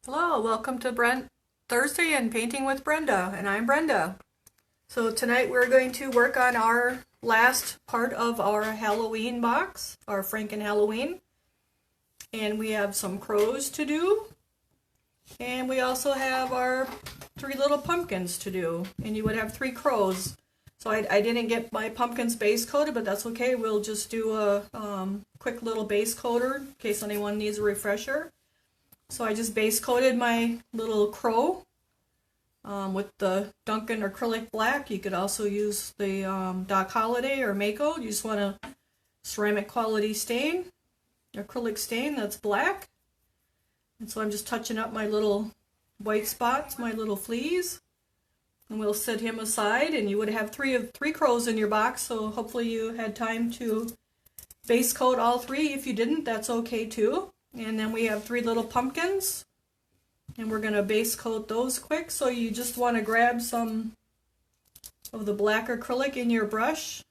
Hello, welcome to Thursday and Painting with Brenda, and I'm Brenda. So tonight we're going to work on our last part of our Halloween box, our Franken Halloween. And we have some crows to do, and we also have our 3 little pumpkins to do, and you would have 3 crows. So I didn't get my pumpkins base coated, but that's okay. We'll just do a quick little base coater in case anyone needs a refresher. So I just base coated my little crow with the Duncan acrylic black. You could also use the Holliday or Mayco. You just want a ceramic quality stain, acrylic stain that's black. And so I'm just touching up my little white spots, my little fleas. And we'll set him aside, and you would have three crows in your box, so hopefully you had time to base coat all 3. If you didn't, that's okay too. And then we have 3 little pumpkins, and we're going to base coat those quick. So you just want to grab some of the black acrylic in your brush,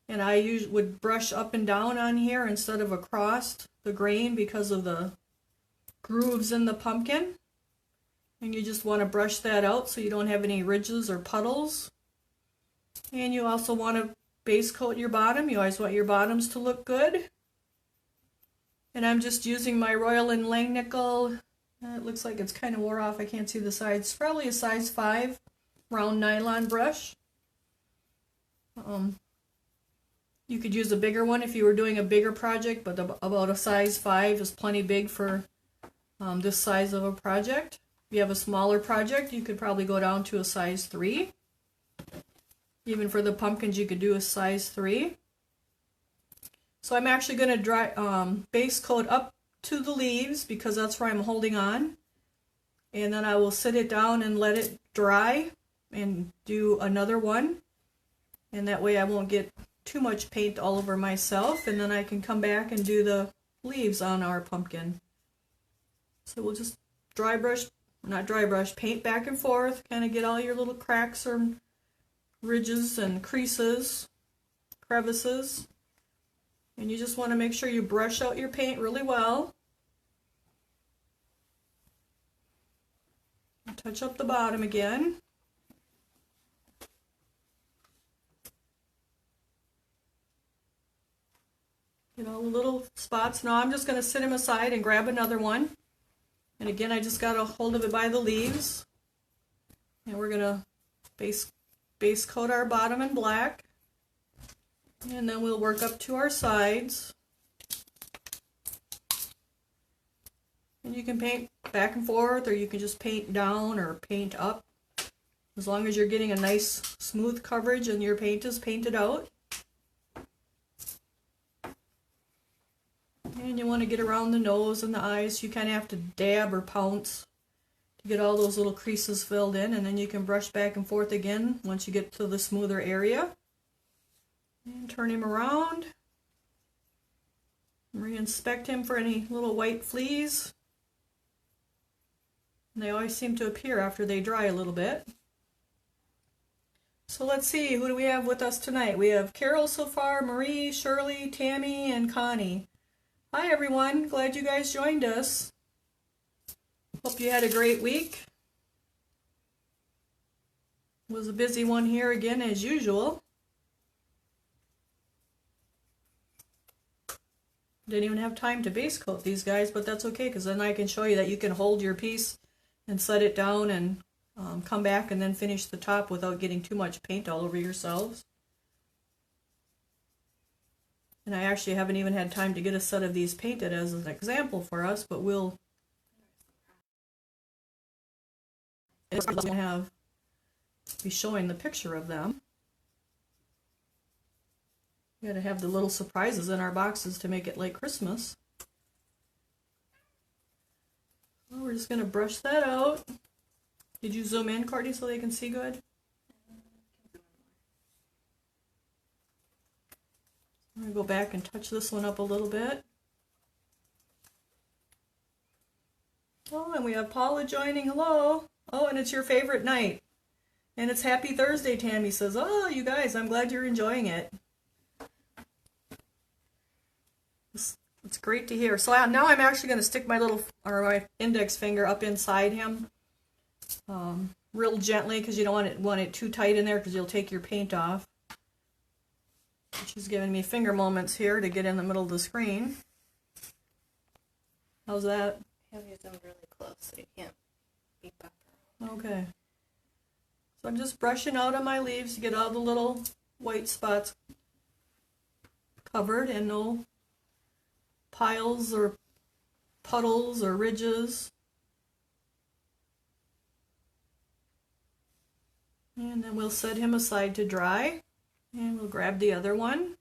and I would brush up and down on here instead of across the grain because of the grooves in the pumpkin. And you just want to brush that out so you don't have any ridges or puddles. And you also want to base coat your bottom. You always want your bottoms to look good. And I'm just using my Royal & Langnickel. It looks like it's kind of wore off. I can't see the size. It's probably a size 5 round nylon brush. You could use a bigger one if you were doing a bigger project, but about a size 5 is plenty big for this size of a project. If you have a smaller project, you could probably go down to a size 3. Even for the pumpkins, you could do a size 3. So I'm actually going to base coat up to the leaves because that's where I'm holding on. And then I will sit it down and let it dry and do another one. And that way I won't get too much paint all over myself. And then I can come back and do the leaves on our pumpkin. So we'll just paint back and forth, kind of get all your little cracks or ridges and creases, crevices. And you just want to make sure you brush out your paint really well. Touch up the bottom again. Get all the little spots. Now I'm just going to sit him aside and grab another one. And again, I just got a hold of it by the leaves. And we're going to base coat our bottom in black. And then we'll work up to our sides. And you can paint back and forth, or you can just paint down or paint up. As long as you're getting a nice smooth coverage and your paint is painted out. And you want to get around the nose and the eyes. You kind of have to dab or pounce to get all those little creases filled in. And then you can brush back and forth again once you get to the smoother area. And turn him around. Re-inspect him for any little white fleas. And they always seem to appear after they dry a little bit. So let's see, who do we have with us tonight? We have Carol so far, Marie, Shirley, Tammy, and Connie. Hi everyone, glad you guys joined us. Hope you had a great week. It was a busy one here again as usual. Didn't even have time to base coat these guys, but that's okay because then I can show you that you can hold your piece and set it down and come back and then finish the top without getting too much paint all over yourselves. And I actually haven't even had time to get a set of these painted as an example for us, but we'll be showing the picture of them. We gotta have the little surprises in our boxes to make it like Christmas. Well, we're just gonna brush that out. Did you zoom in, Courtney, so they can see good? I'm gonna go back and touch this one up a little bit. Oh, and we have Paula joining. Hello. Oh, and it's your favorite night. And it's Happy Thursday, Tammy says. Oh, you guys, I'm glad you're enjoying it. Let's It's great to hear. So now I'm actually going to stick my my index finger up inside him, real gently, because you don't want it too tight in there, because you'll take your paint off. She's giving me finger moments here to get in the middle of the screen. How's that? I have them really close so you can't beep up. Okay. So I'm just brushing out on my leaves to get all the little white spots covered and no piles or puddles or ridges. And then we'll set him aside to dry. And we'll grab the other one.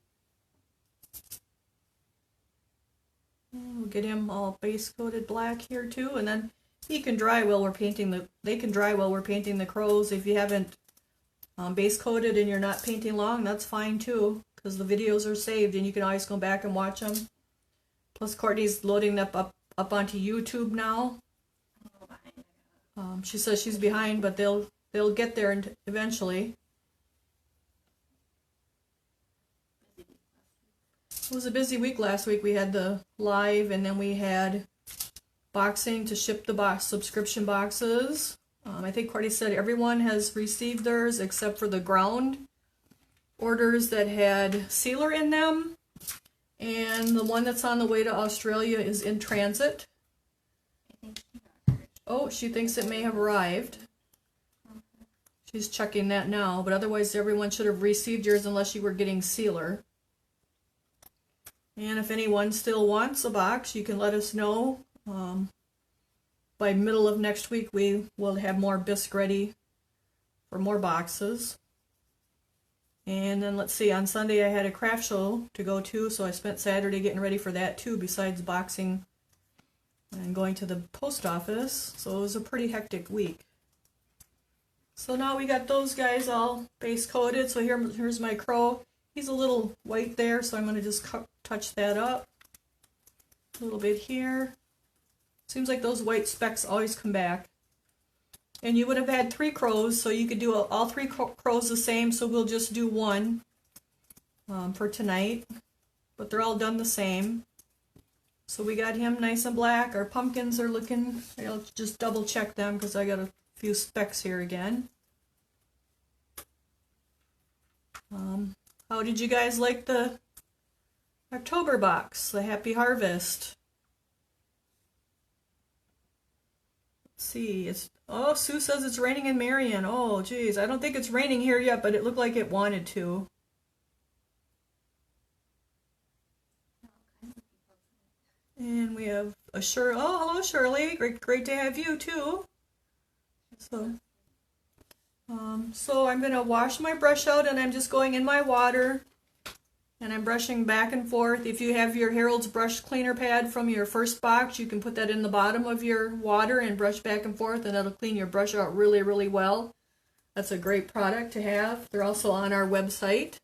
And we'll get him all base coated black here too, and then he can dry while we're painting the crows. If you haven't base coated and you're not painting long, that's fine too, because the videos are saved and you can always go back and watch them. Plus Courtney's loading them up onto YouTube now. She says she's behind, but they'll get there eventually. It was a busy week last week. We had the live, and then we had boxing to ship the subscription boxes. I think Courtney said everyone has received theirs except for the ground orders that had sealer in them. And the one that's on the way to Australia is in transit. Oh, she thinks it may have arrived. She's checking that now, but otherwise everyone should have received yours unless you were getting sealer. And if anyone still wants a box, you can let us know. By middle of next week, we will have more bisque ready for more boxes. And then let's see, on Sunday I had a craft show to go to, so I spent Saturday getting ready for that too, besides boxing and going to the post office. So it was a pretty hectic week. So now we got those guys all base coated. So here's my crow. He's a little white there, so I'm going to just touch that up a little bit here. Seems like those white specks always come back. And you would have had 3 crows, so you could do all 3 crows the same, so we'll just do one for tonight. But they're all done the same. So we got him nice and black. Our pumpkins are looking, I'll just double check them because I got a few specks here again. How did you guys like the October box, the Happy Harvest? Let's see, oh, Sue says it's raining in Marion. Oh, geez, I don't think it's raining here yet, but it looked like it wanted to. And we have a Shirley. Oh, hello, Shirley. Great to have you too. So I'm going to wash my brush out, and I'm just going in my water, and I'm brushing back and forth. If you have your Harold's brush cleaner pad from your first box, you can put that in the bottom of your water and brush back and forth, and that'll clean your brush out really, really well. That's a great product to have. They're also on our website,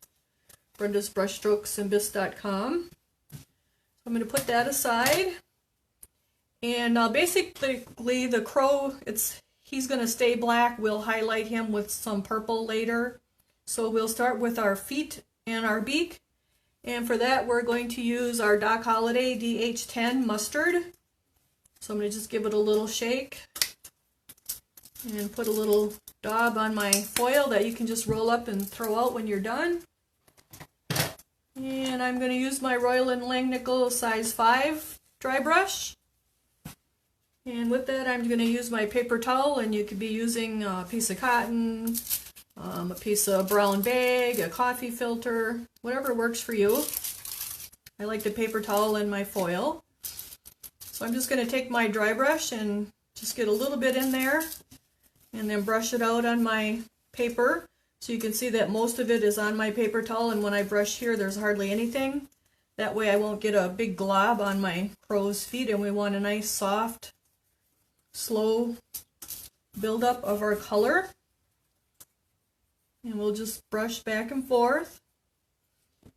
Brenda's Brushstrokes and Bisque.com. I'm going to put that aside, and basically the crow, he's going to stay black. We'll highlight him with some purple later. So we'll start with our feet and our beak, and for that we're going to use our Doc Holliday DH10 mustard. So I'm going to just give it a little shake and put a little daub on my foil that you can just roll up and throw out when you're done. And I'm going to use my Royal & Langnickel size 5 dry brush. And with that, I'm going to use my paper towel, and you could be using a piece of cotton, a piece of brown bag, a coffee filter, whatever works for you. I like the paper towel and my foil. So I'm just going to take my dry brush and just get a little bit in there, and then brush it out on my paper. So you can see that most of it is on my paper towel, and when I brush here, there's hardly anything. That way I won't get a big glob on my crow's feet, and we want a nice, soft, slow buildup of our color. And we'll just brush back and forth.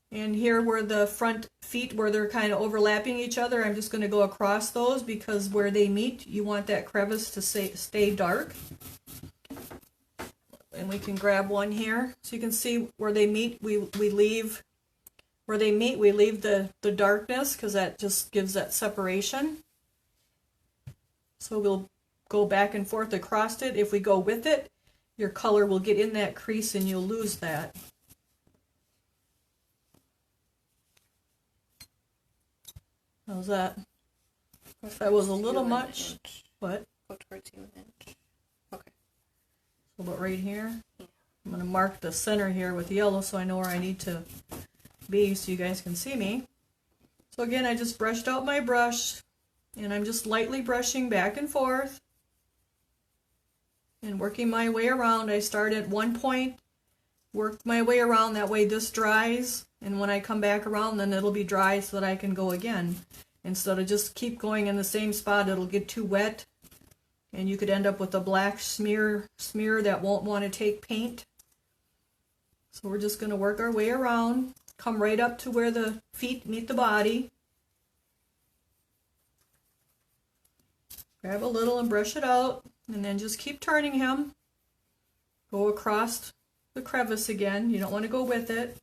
And here where the front feet, where they're kind of overlapping each other, I'm just going to go across those, because where they meet, you want that crevice to stay dark. And we can grab one here. So you can see where they meet, we leave where they meet, we leave the darkness because that just gives that separation. So we'll go back and forth across it. If we go with it, your color will get in that crease and you'll lose that. How's that? If that was a little much. What? Go towards you an inch. Okay. So about right here. Yeah. I'm going to mark the center here with yellow so I know where I need to be so you guys can see me. So again, I just brushed out my brush and I'm just lightly brushing back and forth and working my way around. I start at one point, work my way around, that way this dries, and when I come back around then it'll be dry so that I can go again. Instead of just keep going in the same spot, it'll get too wet and you could end up with a black smear that won't want to take paint. So we're just going to work our way around, come right up to where the feet meet the body. Grab a little and brush it out, and then just keep turning him. Go across the crevice again. You don't want to go with it.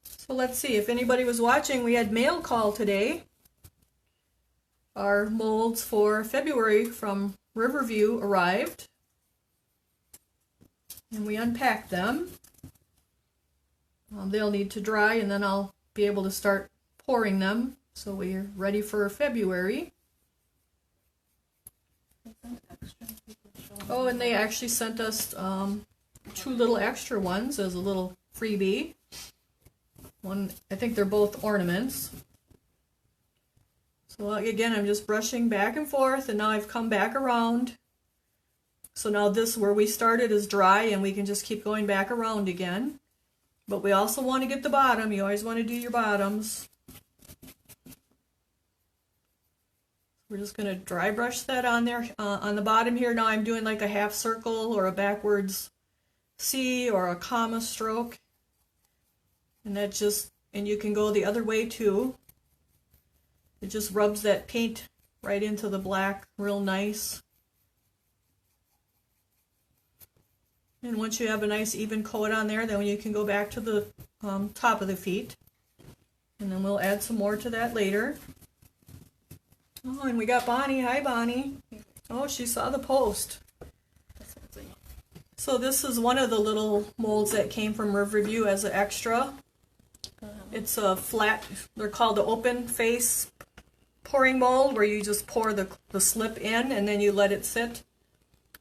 So let's see, if anybody was watching, we had mail call today. Our molds for February from Riverview arrived. And we unpacked them. They'll need to dry and then I'll be able to start pouring them. So we're ready for February. Oh, and they actually sent us 2 little extra ones as a little freebie. One, I think they're both ornaments. So again, I'm just brushing back and forth, and now I've come back around. So now this, where we started, is dry, and we can just keep going back around again. But we also want to get the bottom. You always want to do your bottoms. We're just going to dry brush that on there. On the bottom here, now I'm doing like a half circle or a backwards C or a comma stroke. And that just, and you can go the other way too. It just rubs that paint right into the black real nice. And once you have a nice even coat on there, then you can go back to the top of the feet. And then we'll add some more to that later. Oh, and we got Bonnie. Hi, Bonnie. Oh, she saw the post. So this is one of the little molds that came from Riverview as an extra. It's a flat, they're called the open face pouring mold, where you just pour the slip in and then you let it sit.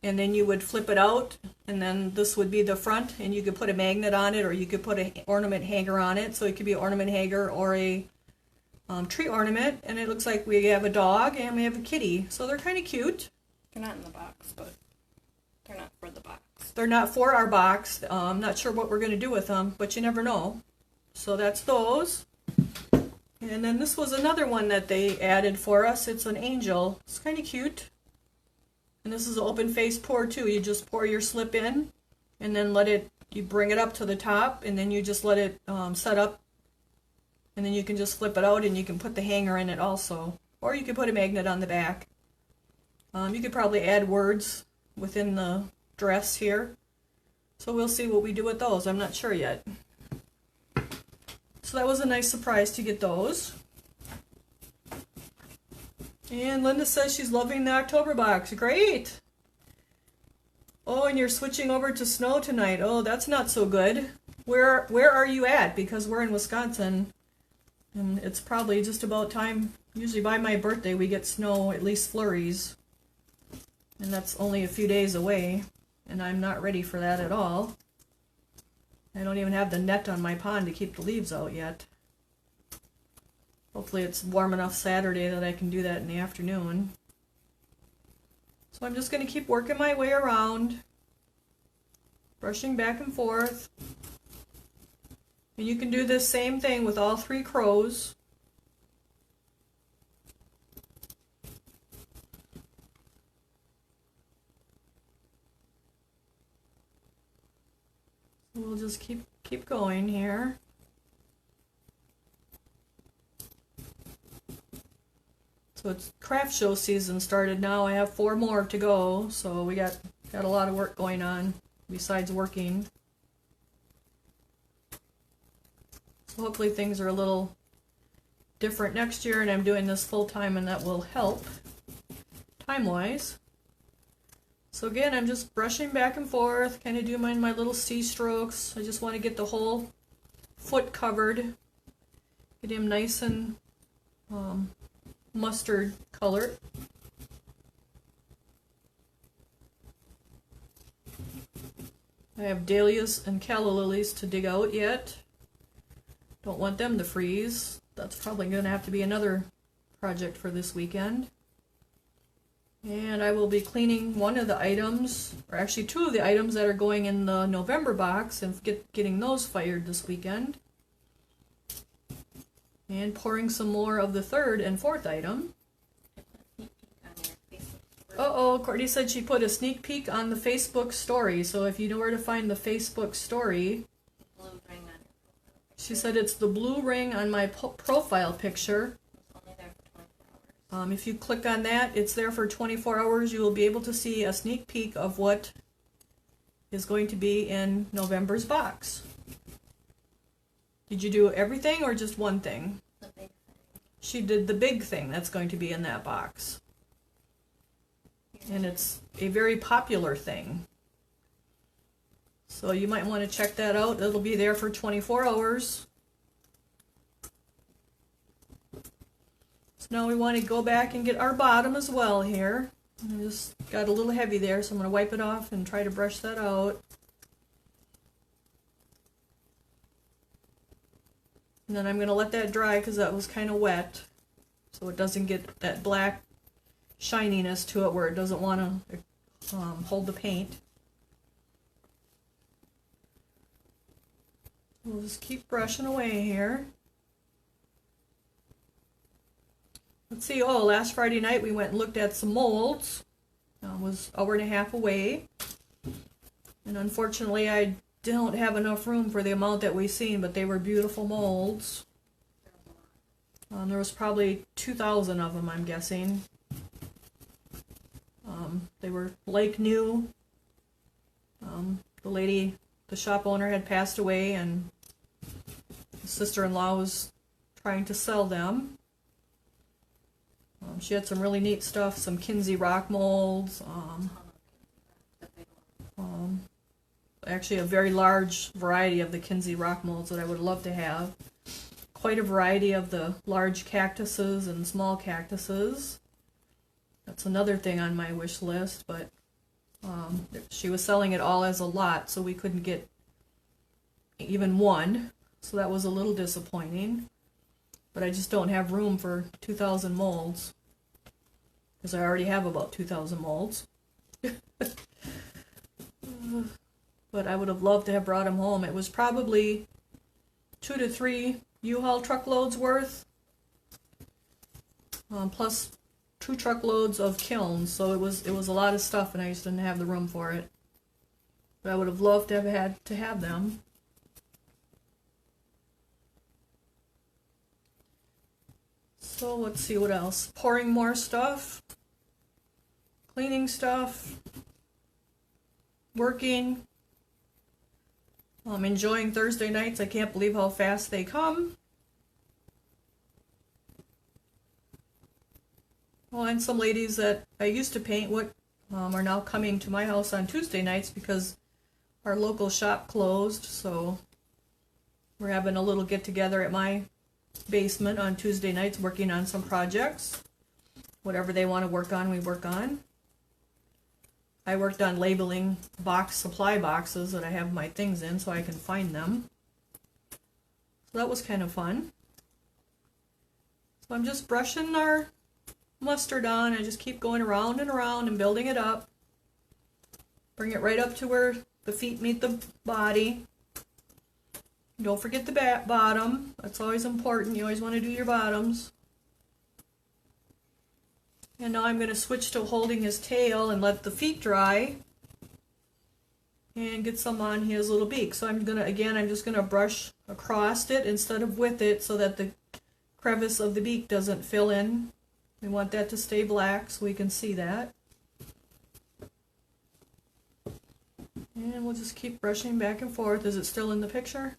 And then you would flip it out, and then this would be the front, and you could put a magnet on it, or you could put an ornament hanger on it. So it could be an ornament hanger or a tree ornament. And it looks like we have a dog and we have a kitty. So they're kind of cute. They're not in the box, but they're not for the box. They're not for our box. I'm not sure what we're going to do with them, but you never know. So that's those. And then this was another one that they added for us. It's an angel. It's kind of cute. And this is an open face pour too. You just pour your slip in and then let it, you bring it up to the top and then you just let it set up. And then you can just flip it out and you can put the hanger in it also. Or you could put a magnet on the back. You could probably add words within the dress here. So we'll see what we do with those. I'm not sure yet. So that was a nice surprise to get those. And Linda says she's loving the October box. Great! Oh, and you're switching over to snow tonight. Oh, that's not so good. Where are you at? Because we're in Wisconsin. And it's probably just about time. Usually by my birthday we get snow, at least flurries. And that's only a few days away. And I'm not ready for that at all. I don't even have the net on my pond to keep the leaves out yet. Hopefully it's warm enough Saturday that I can do that in the afternoon. So I'm just going to keep working my way around, brushing back and forth. And you can do this same thing with all 3 crows. We'll just keep going here. So it's craft show season started now. I have 4 more to go, so we got a lot of work going on. besides working. So hopefully things are a little different next year, and I'm doing this full time, and that will help time-wise. So again, I'm just brushing back and forth, kind of doing my little C strokes. I just want to get the whole foot covered, get him nice and mustard color. I have dahlias and calla lilies to dig out yet. Don't want them to freeze. That's probably going to have to be another project for this weekend. And I will be cleaning one of the items, or actually two of the items that are going in the November box, and getting those fired this weekend. And pouring some more of the third and fourth item. Uh-oh, Courtney said she put a sneak peek on the Facebook story, so if you know where to find the Facebook story, she said it's the blue ring on my profile picture. If you click on that, it's there for 24 hours. You will be able to see a sneak peek of what is going to be in November's box. Did you do everything or just one thing? The big thing. She did the big thing that's going to be in that box. And it's a very popular thing. So you might want to check that out. It'll be there for 24 hours. So now we want to go back and get our bottom as well here. I just got a little heavy there, so I'm going to wipe it off and try to brush that out. And then I'm going to let that dry because that was kind of wet, so it doesn't get that black shininess to it where it doesn't want to hold the paint. We'll just keep brushing away here. Let's see, oh, last Friday night we went and looked at some molds. It was an hour and a half away. And unfortunately I don't have enough room for the amount that we've seen, but they were beautiful molds. There was probably 2,000 of them, I'm guessing. They were like new. The shop owner had passed away, and his sister-in-law was trying to sell them. She had some really neat stuff, some Kinsey rock molds. Actually a very large variety of the Kinsey rock molds that I would love to have. Quite a variety of the large cactuses and small cactuses. That's another thing on my wish list, but she was selling it all as a lot, so we couldn't get even one, so that was a little disappointing. But I just don't have room for 2,000 molds, because I already have about 2,000 molds. But I would have loved to have brought them home. It was probably 2 to 3 U-Haul truckloads worth, plus 2 truckloads of kilns, so it was a lot of stuff, and I just didn't have the room for it. But I would have loved to have had to have them. So let's see what else. Pouring more stuff, cleaning stuff, working. I'm enjoying Thursday nights. I can't believe how fast they come. Well, and some ladies that I used to paint with are now coming to my house on Tuesday nights because our local shop closed, so we're having a little get-together at my basement on Tuesday nights working on some projects. Whatever they want to work on, we work on. I worked on labeling supply boxes that I have my things in so I can find them. So that was kind of fun. So I'm just brushing our mustard on. I just keep going around and around and building it up. Bring it right up to where the feet meet the body. Don't forget the bottom. That's always important. You always want to do your bottoms. And now I'm going to switch to holding his tail and let the feet dry and get some on his little beak. So I'm just going to brush across it instead of with it so that the crevice of the beak doesn't fill in. We want that to stay black so we can see that. And we'll just keep brushing back and forth. Is it still in the picture?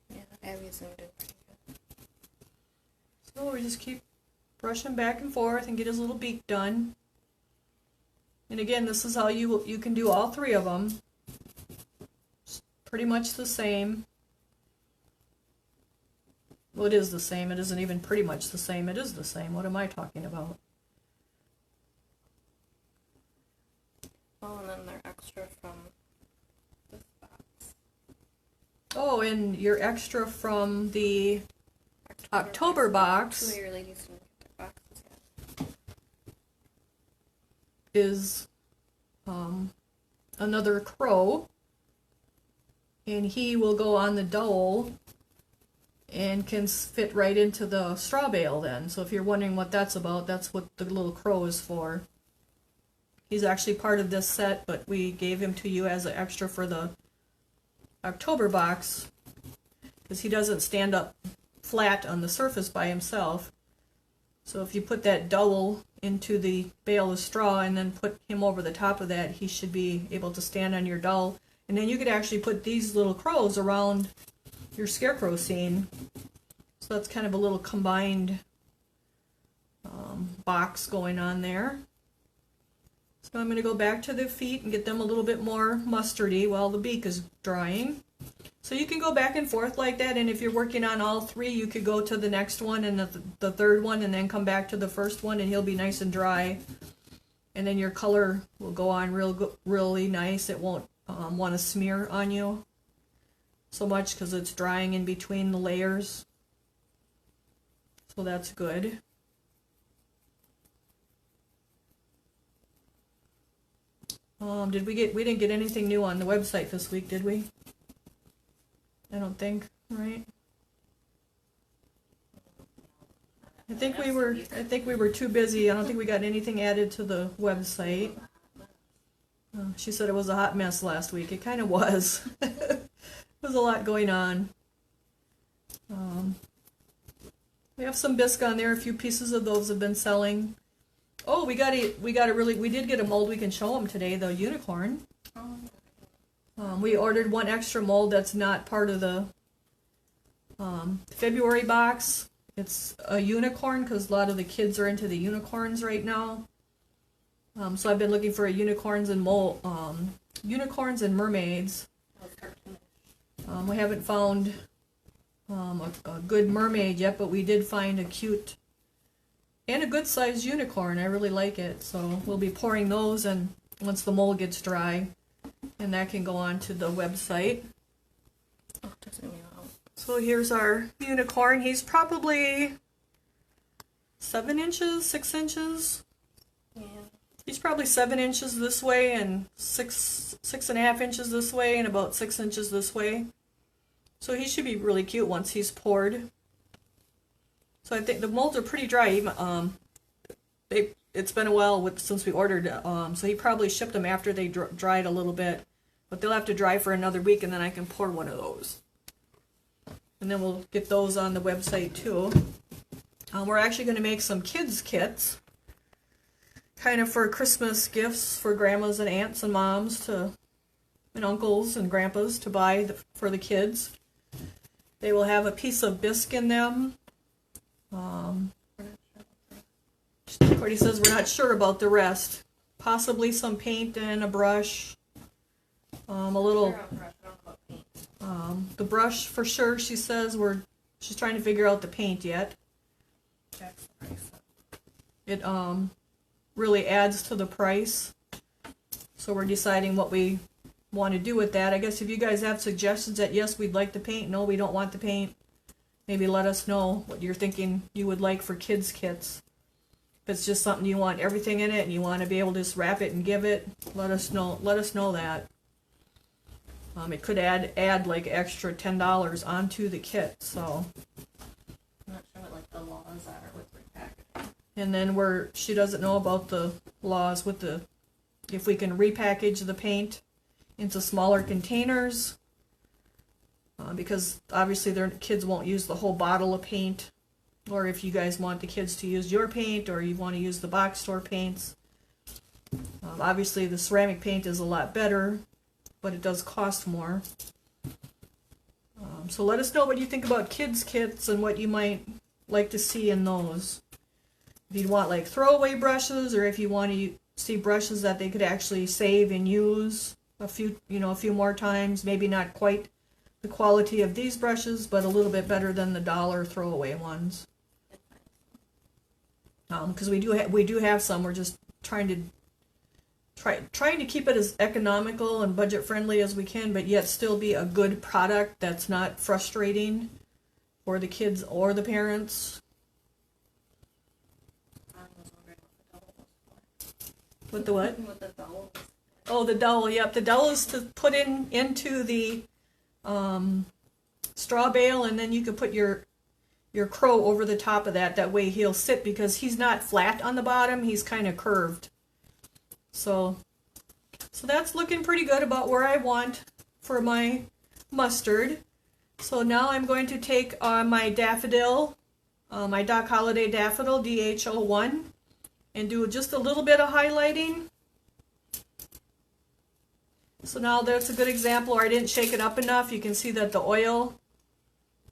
Yeah, Abby zoomed in pretty good. So we just keep brushing back and forth and get his little beak done. And again, this is how you can do all three of them. It's pretty much the same. Well, it is the same. It isn't even pretty much the same. It is the same. What am I talking about? Oh, and then they're extra from this box. Oh, and your extra from the October box. Two of your ladies didn't get their boxes yet. Is another crow, and he will go on the dowel and can fit right into the straw bale then. So if you're wondering what that's about, that's what the little crow is for. He's actually part of this set, but we gave him to you as an extra for the October box because he doesn't stand up flat on the surface by himself. So if you put that dowel into the bale of straw and then put him over the top of that, he should be able to stand on your dowel. And then you could actually put these little crows around your scarecrow scene. So that's kind of a little combined box going on there. So I'm going to go back to the feet and get them a little bit more mustardy while the beak is drying. So you can go back and forth like that, and if you're working on all three, you could go to the next one and the third one and then come back to the first one, and he'll be nice and dry. And then your color will go on really nice. It won't want to smear on you so much because it's drying in between the layers. So that's good. We didn't get anything new on the website this week, did we? I don't think, right? I think we were too busy. I don't think we got anything added to the website. She said it was a hot mess last week. It kind of was. There was a lot going on. We have some bisque on there. A few pieces of those have been selling. Oh, we did get a mold we can show them today, the unicorn. We ordered one extra mold that's not part of the February box. It's a unicorn because a lot of the kids are into the unicorns right now. So I've been looking for a unicorns and mermaids. We haven't found a good mermaid yet, but we did find a cute and a good sized unicorn. I really like it, so we'll be pouring those and once the mold gets dry, and that can go on to the website. Oh, it doesn't mean out. So here's our unicorn. He's probably 7 inches, 6 inches. Yeah. He's probably 7 inches this way and 6.5 inches this way and about 6 inches this way. So he should be really cute once he's poured. So I think the molds are pretty dry. It's been a while since we ordered, so he probably shipped them after they dried a little bit. But they'll have to dry for another week, and then I can pour one of those. And then we'll get those on the website too. We're actually going to make some kids kits, kind of for Christmas gifts for grandmas and aunts and moms and uncles and grandpas to buy for the kids. They will have a piece of bisque in them. Cordy says we're not sure about the rest. Possibly some paint and a brush. The brush for sure. She says she's trying to figure out the paint yet. It really adds to the price. So we're deciding what we want to do with that. I guess if you guys have suggestions that yes, we'd like the paint, no, we don't want the paint, maybe let us know what you're thinking you would like for kids kits. If it's just something you want everything in it and you want to be able to just wrap it and give it, let us know that. It could add like extra $10 onto the kit. So I'm not sure what like the laws are with repackaging. And then she doesn't know about the laws with if we can repackage the paint into smaller containers, because obviously their kids won't use the whole bottle of paint. Or if you guys want the kids to use your paint, or you want to use the box store paints, Obviously the ceramic paint is a lot better, but it does cost more. So let us know what you think about kids kits and what you might like to see in those. If you want like throwaway brushes, or if you want to see brushes that they could actually save and use a few more times, maybe not quite the quality of these brushes, but a little bit better than the dollar throwaway ones. Because we do have some. We're just trying to keep it as economical and budget friendly as we can, but yet still be a good product that's not frustrating for the kids or the parents. With the what? With the dowel. Oh, the dowel. Yep, the dowel is to put into the straw bale, and then you can put your crow over the top of that. That way he'll sit, because he's not flat on the bottom. He's kind of curved. So that's looking pretty good about where I want for my mustard. So now I'm going to take my Daffodil, my Doc Holliday Daffodil DH01, and do just a little bit of highlighting. So now that's a good example where I didn't shake it up enough. You can see that the oil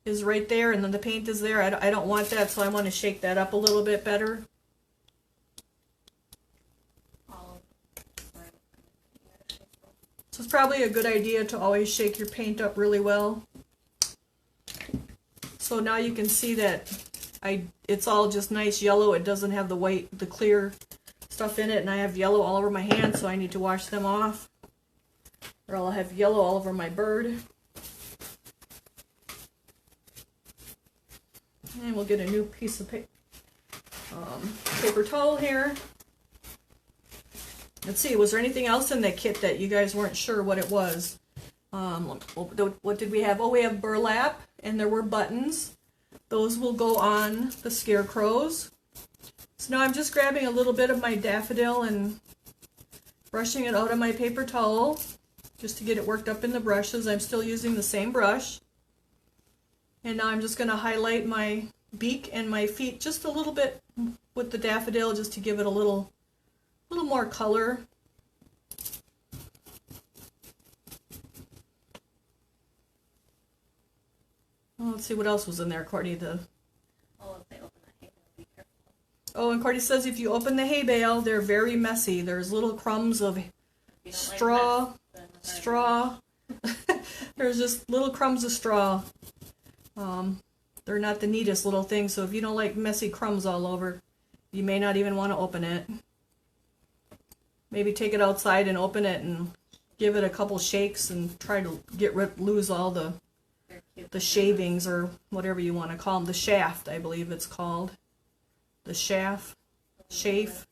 is right there, and then the paint is there. I don't want that, so I want to shake that up a little bit better. So it's probably a good idea to always shake your paint up really well. So now you can see that it's all just nice yellow. It doesn't have the white, the clear stuff in it, and I have yellow all over my hands, so I need to wash them off, or I'll have yellow all over my bird. And we'll get a new piece of paper towel here. Let's see, was there anything else in the kit that you guys weren't sure what it was? What did we have? Oh, we have burlap, and there were buttons. Those will go on the scarecrows. So now I'm just grabbing a little bit of my Daffodil and brushing it out on my paper towel just to get it worked up in the brushes. I'm still using the same brush. And now I'm just going to highlight my beak and my feet just a little bit with the Daffodil, just to give it a little more color. Well, let's see what else was in there, Courtney. If they open the hay bale, be careful. Oh, and Courtney says if you open the hay bale, they're very messy. There's little crumbs of straw. There's just little crumbs of straw. They're not the neatest little things, so if you don't like messy crumbs all over, you may not even want to open it. Maybe take it outside and open it and give it a couple shakes and try to lose all the shavings, or whatever you want to call them. The shaft, I believe it's called. The shaft. Chafe.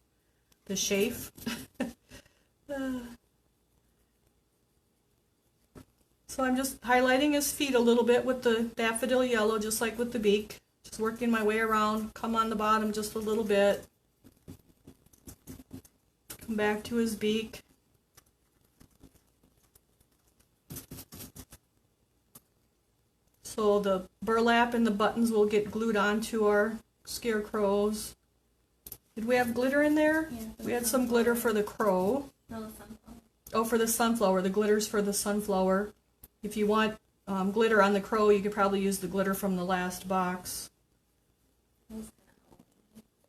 The chafe. So I'm just highlighting his feet a little bit with the Daffodil yellow, just like with the beak. Just working my way around. Come on the bottom just a little bit. Come back to his beak. So the burlap and the buttons will get glued onto our scarecrows. Did we have glitter in there? Yeah, we had some glitter for the crow. No, the sunflower. Oh, for the sunflower. The glitter's for the sunflower. If you want glitter on the crow, you could probably use the glitter from the last box.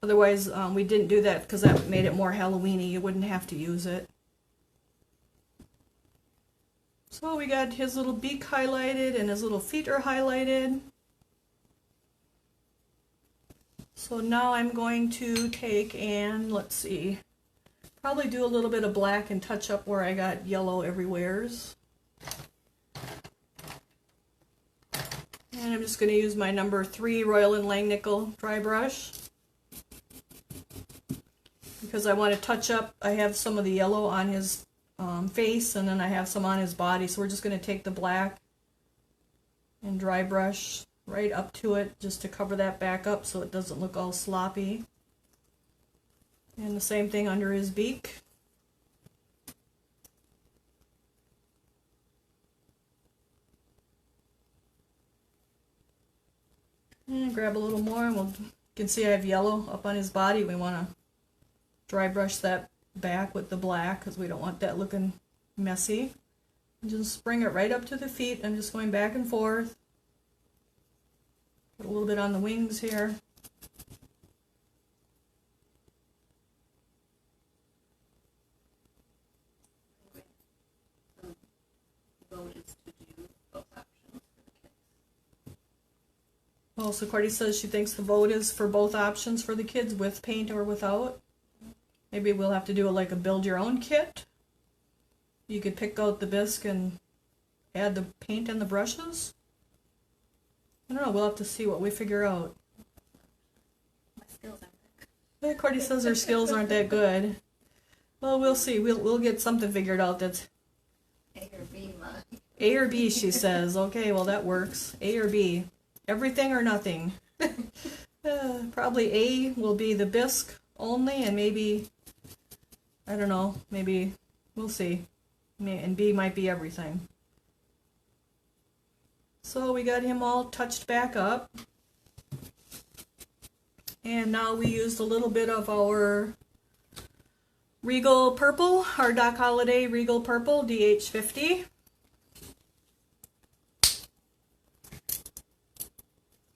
Otherwise, we didn't do that because that made it more Halloween-y. You wouldn't have to use it. So we got his little beak highlighted and his little feet are highlighted. So now I'm going to take and, let's see, probably do a little bit of black and touch up where I got yellow everywheres. And I'm just going to use my number 3 Royal & Langnickel dry brush, because I want to touch up. I have some of the yellow on his face, and then I have some on his body, so we're just going to take the black and dry brush right up to it just to cover that back up so it doesn't look all sloppy. And the same thing under his beak. And grab a little more, and you can see I have yellow up on his body. We want to dry brush that back with the black because we don't want that looking messy. Just bring it right up to the feet. I'm just going back and forth. Put a little bit on the wings here. Oh, so Cordy says she thinks the vote is for both options for the kids, with paint or without. Maybe we'll have to do like a build your own kit. You could pick out the bisque and add the paint and the brushes. I don't know, we'll have to see what we figure out. My skills aren't that Yeah, Cordy says her skills aren't that good. Well, we'll see. We'll get something figured out that's A or B, Mom. A or B, she says. Okay, well that works. A or B. Everything or nothing. Probably A will be the bisque only, and maybe, I don't know, maybe, we'll see. And B might be everything. So we got him all touched back up. And now we used a little bit of our Regal Purple, our Doc Holliday Regal Purple DH50.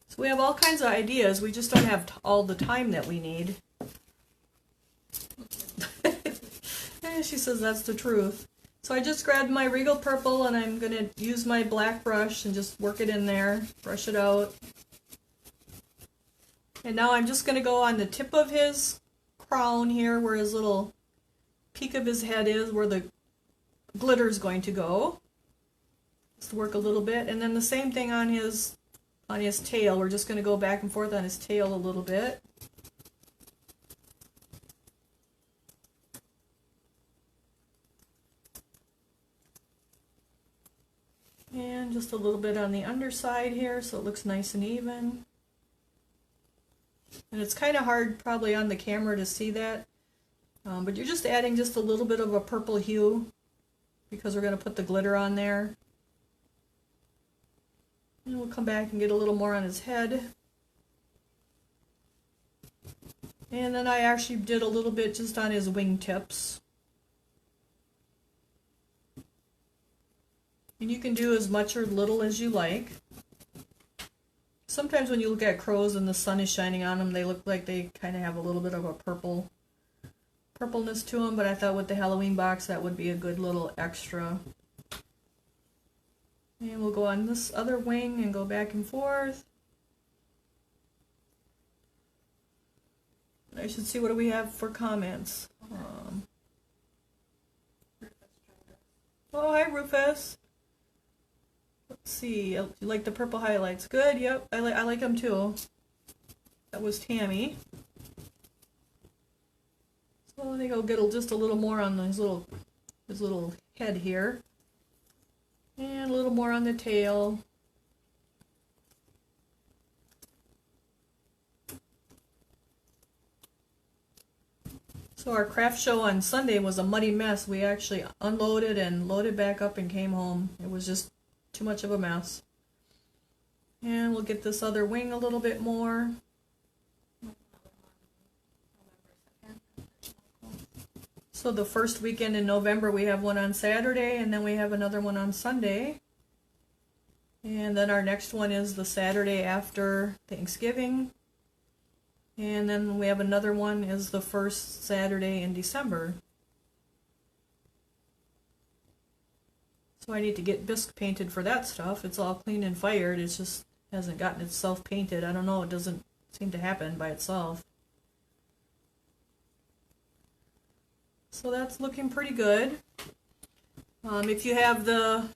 So we have all kinds of ideas, we just don't have all the time that we need. She says that's the truth. So I just grabbed my Regal Purple and I'm going to use my black brush and just work it in there, brush it out. And now I'm just going to go on the tip of his crown here where his little peak of his head is, where the glitter is going to go. Just work a little bit, and then the same thing on his tail. We're just going to go back and forth on his tail a little bit. And just a little bit on the underside here so it looks nice and even. And it's kind of hard probably on the camera to see that, but you're just adding just a little bit of a purple hue because we're going to put the glitter on there. And we'll come back and get a little more on his head. And then I actually did a little bit just on his wingtips. And you can do as much or little as you like. Sometimes when you look at crows and the sun is shining on them, they look like they kind of have a little bit of a purpleness to them, but I thought with the Halloween box that would be a good little extra. And we'll go on this other wing and go back and forth. I should see, what do we have for comments? Oh, hi Rufus. Let's see, you like the purple highlights? Good, yep, I like them too. That was Tammy. So I think I'll get just a little more on his little head here. And a little more on the tail. So our craft show on Sunday was a muddy mess. We actually unloaded and loaded back up and came home. It was just too much of a mess. And we'll get this other wing a little bit more. So the first weekend in November we have one on Saturday, and then we have another one on Sunday. And then our next one is the Saturday after Thanksgiving. And then we have another one is the first Saturday in December. So I need to get bisque painted for that stuff. It's all clean and fired. It just hasn't gotten itself painted. I don't know. It doesn't seem to happen by itself. So that's looking pretty good. If you have the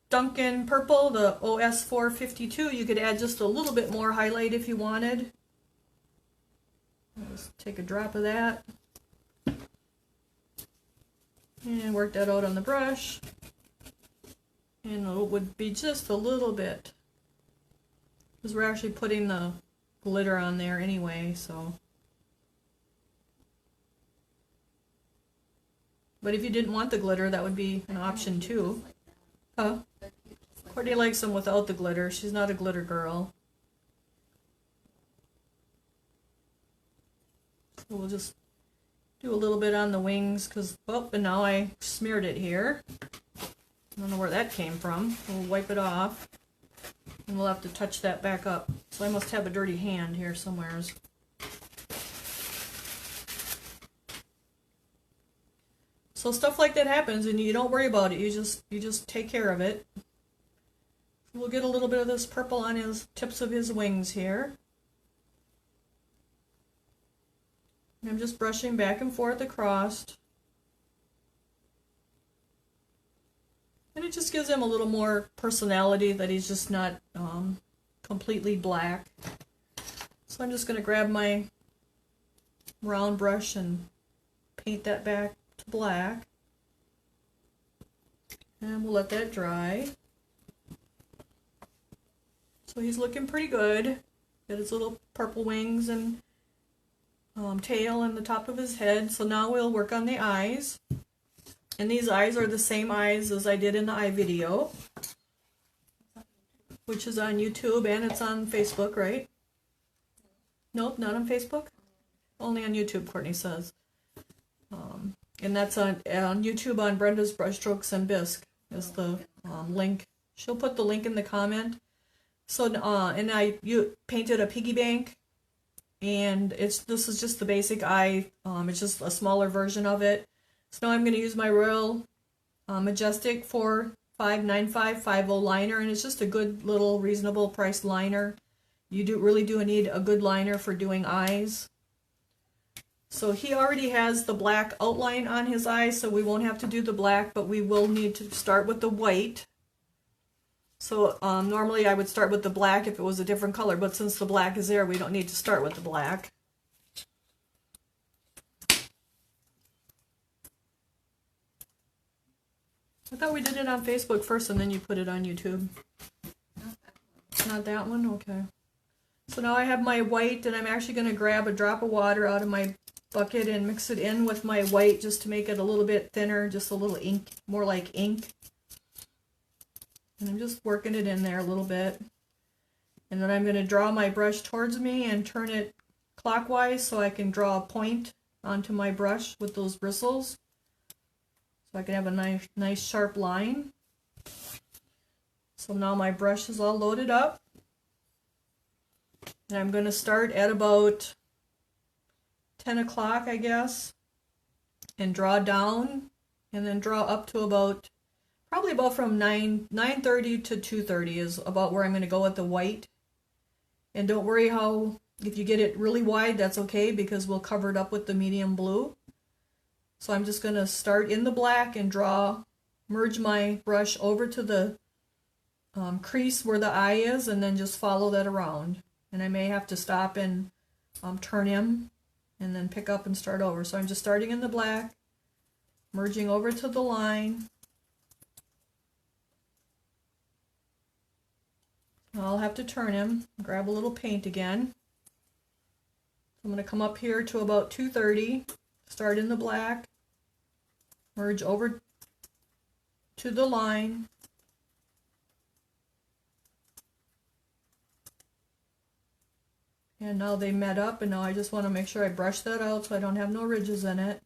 Duncan Purple, the OS567, you could add just a little bit more highlight if you wanted. Just take a drop of that. And work that out on the brush. And it would be just a little bit, because we're actually putting the glitter on there anyway, so. But if you didn't want the glitter, that would be an option too. Huh? Courtney likes them without the glitter. She's not a glitter girl. So we'll just Do a little bit on the wings because, oh, and now I smeared it here. I don't know where that came from. We'll wipe it off. And we'll have to touch that back up. So I must have a dirty hand here somewhere. So stuff like that happens and you don't worry about it. You just take care of it. We'll get a little bit of this purple on his tips of his wings here. And I'm just brushing back and forth across. And it just gives him a little more personality that he's just not completely black. So I'm just going to grab my round brush and paint that back to black. And we'll let that dry. So he's looking pretty good. Got his little purple wings and tail and the top of his head. So now we'll work on the eyes. And these eyes are the same eyes as I did in the eye video, which is on YouTube and it's on Facebook, right? Nope, not on Facebook. Only on YouTube, Courtney says. And that's on YouTube on Brenda's Brushstrokes and Bisque is the link. She'll put the link in the comment. So, and you painted a piggy bank, and this is just the basic eye. It's just a smaller version of it. So now I'm going to use my Royal Majestic 459550 liner, and it's just a good little reasonable priced liner. You really do need a good liner for doing eyes. So he already has the black outline on his eyes, so we won't have to do the black, but we will need to start with the white. So normally I would start with the black if it was a different color, but since the black is there, we don't need to start with the black. I thought we did it on Facebook first and then you put it on YouTube. Not that one? Okay. So now I have my white and I'm actually going to grab a drop of water out of my bucket and mix it in with my white just to make it a little bit thinner, just a little ink, more like ink. And I'm just working it in there a little bit. And then I'm going to draw my brush towards me and turn it clockwise so I can draw a point onto my brush with those bristles. So I can have a nice sharp line. So now my brush is all loaded up. And I'm going to start at about 10 o'clock, I guess, and draw down, and then draw up to about, probably about from 9:30 to 2:30 is about where I'm going to go with the white. And don't worry if you get it really wide, that's okay, because we'll cover it up with the medium blue. So I'm just going to start in the black and merge my brush over to the crease where the eye is, and then just follow that around. And I may have to stop and turn him and then pick up and start over. So I'm just starting in the black, merging over to the line. I'll have to turn him, grab a little paint again. I'm going to come up here to about 2:30, start in the black, merge over to the line, and now they met up, and now I just want to make sure I brush that out so I don't have no ridges in it.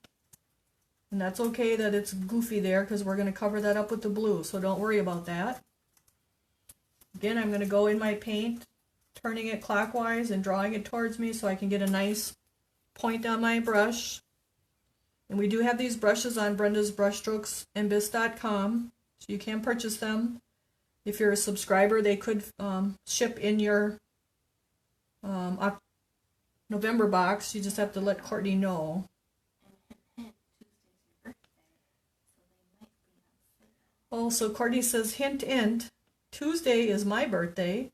And that's okay that it's goofy there because we're going to cover that up with the blue, so don't worry about that. Again, I'm going to go in my paint, turning it clockwise and drawing it towards me so I can get a nice point on my brush. And we do have these brushes on Brenda's Brushstrokes and Bisque.com, so you can purchase them. If you're a subscriber, they could ship in your November box. You just have to let Courtney know. Also, Courtney says, hint, hint, Tuesday is my birthday,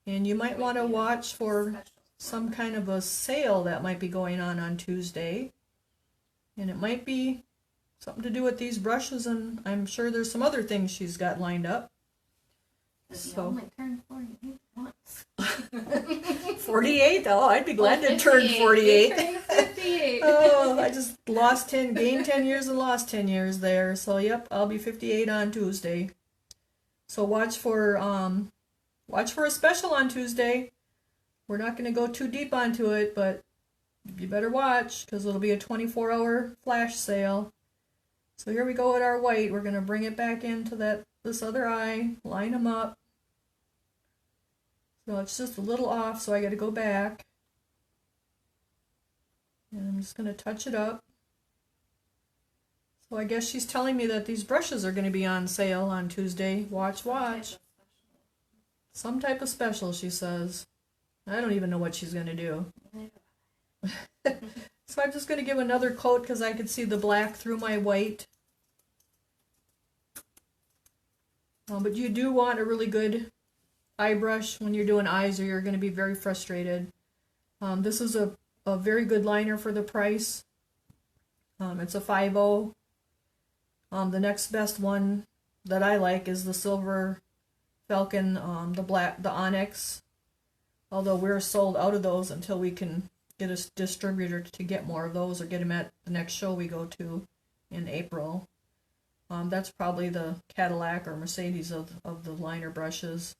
and you might want to watch for some kind of a sale that might be going on Tuesday. And it might be something to do with these brushes, and I'm sure there's some other things she's got lined up. So, you only turned 48 once. 48? Oh, I'd be glad to turn 48. 58. Oh, I just gained 10 years and lost 10 years there. So, yep, I'll be 58 on Tuesday. So watch for a special on Tuesday. We're not going to go too deep onto it, but you better watch because it'll be a 24-hour flash sale. So here we go with our white. We're going to bring it back into this other eye, line them up. So it's just a little off, so I got to go back. And I'm just going to touch it up. So I guess she's telling me that these brushes are going to be on sale on Tuesday. Watch, watch. Some type of special, she says. I don't even know what she's going to do. So I'm just going to give another coat because I could see the black through my white. But you do want a really good eye brush when you're doing eyes or you're going to be very frustrated. This is a very good liner for the price. It's a 5.0. The next best one that I like is the Silver Falcon, the Onyx. Although we're sold out of those until we can get a distributor to get more of those or get them at the next show we go to in April. That's probably the Cadillac or Mercedes of the liner brushes.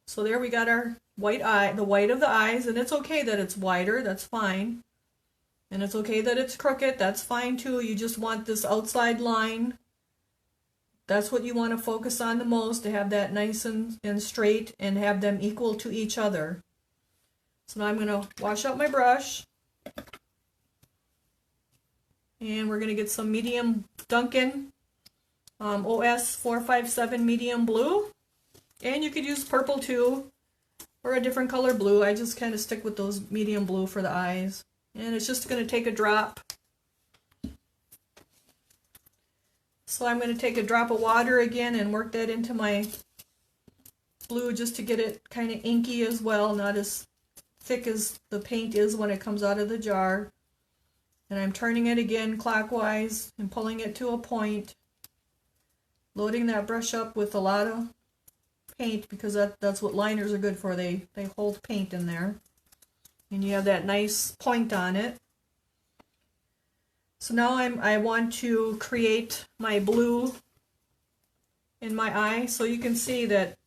So there we got our white eye, the white of the eyes, and it's okay that it's wider, that's fine. And it's okay that it's crooked, that's fine too. You just want this outside line. That's what you want to focus on the most, to have that nice and straight and have them equal to each other. So now I'm going to wash out my brush. And we're going to get some medium Duncan OS567 medium blue. And you could use purple too, or a different color blue. I just kind of stick with those medium blue for the eyes. And it's just going to take a drop. So I'm going to take a drop of water again and work that into my blue just to get it kind of inky as well, not as thick as the paint is when it comes out of the jar. And I'm turning it again clockwise and pulling it to a point. Loading that brush up with a lot of paint because that's what liners are good for. They hold paint in there. And you have that nice point on it. So now I want to create my blue in my eye. So you can see that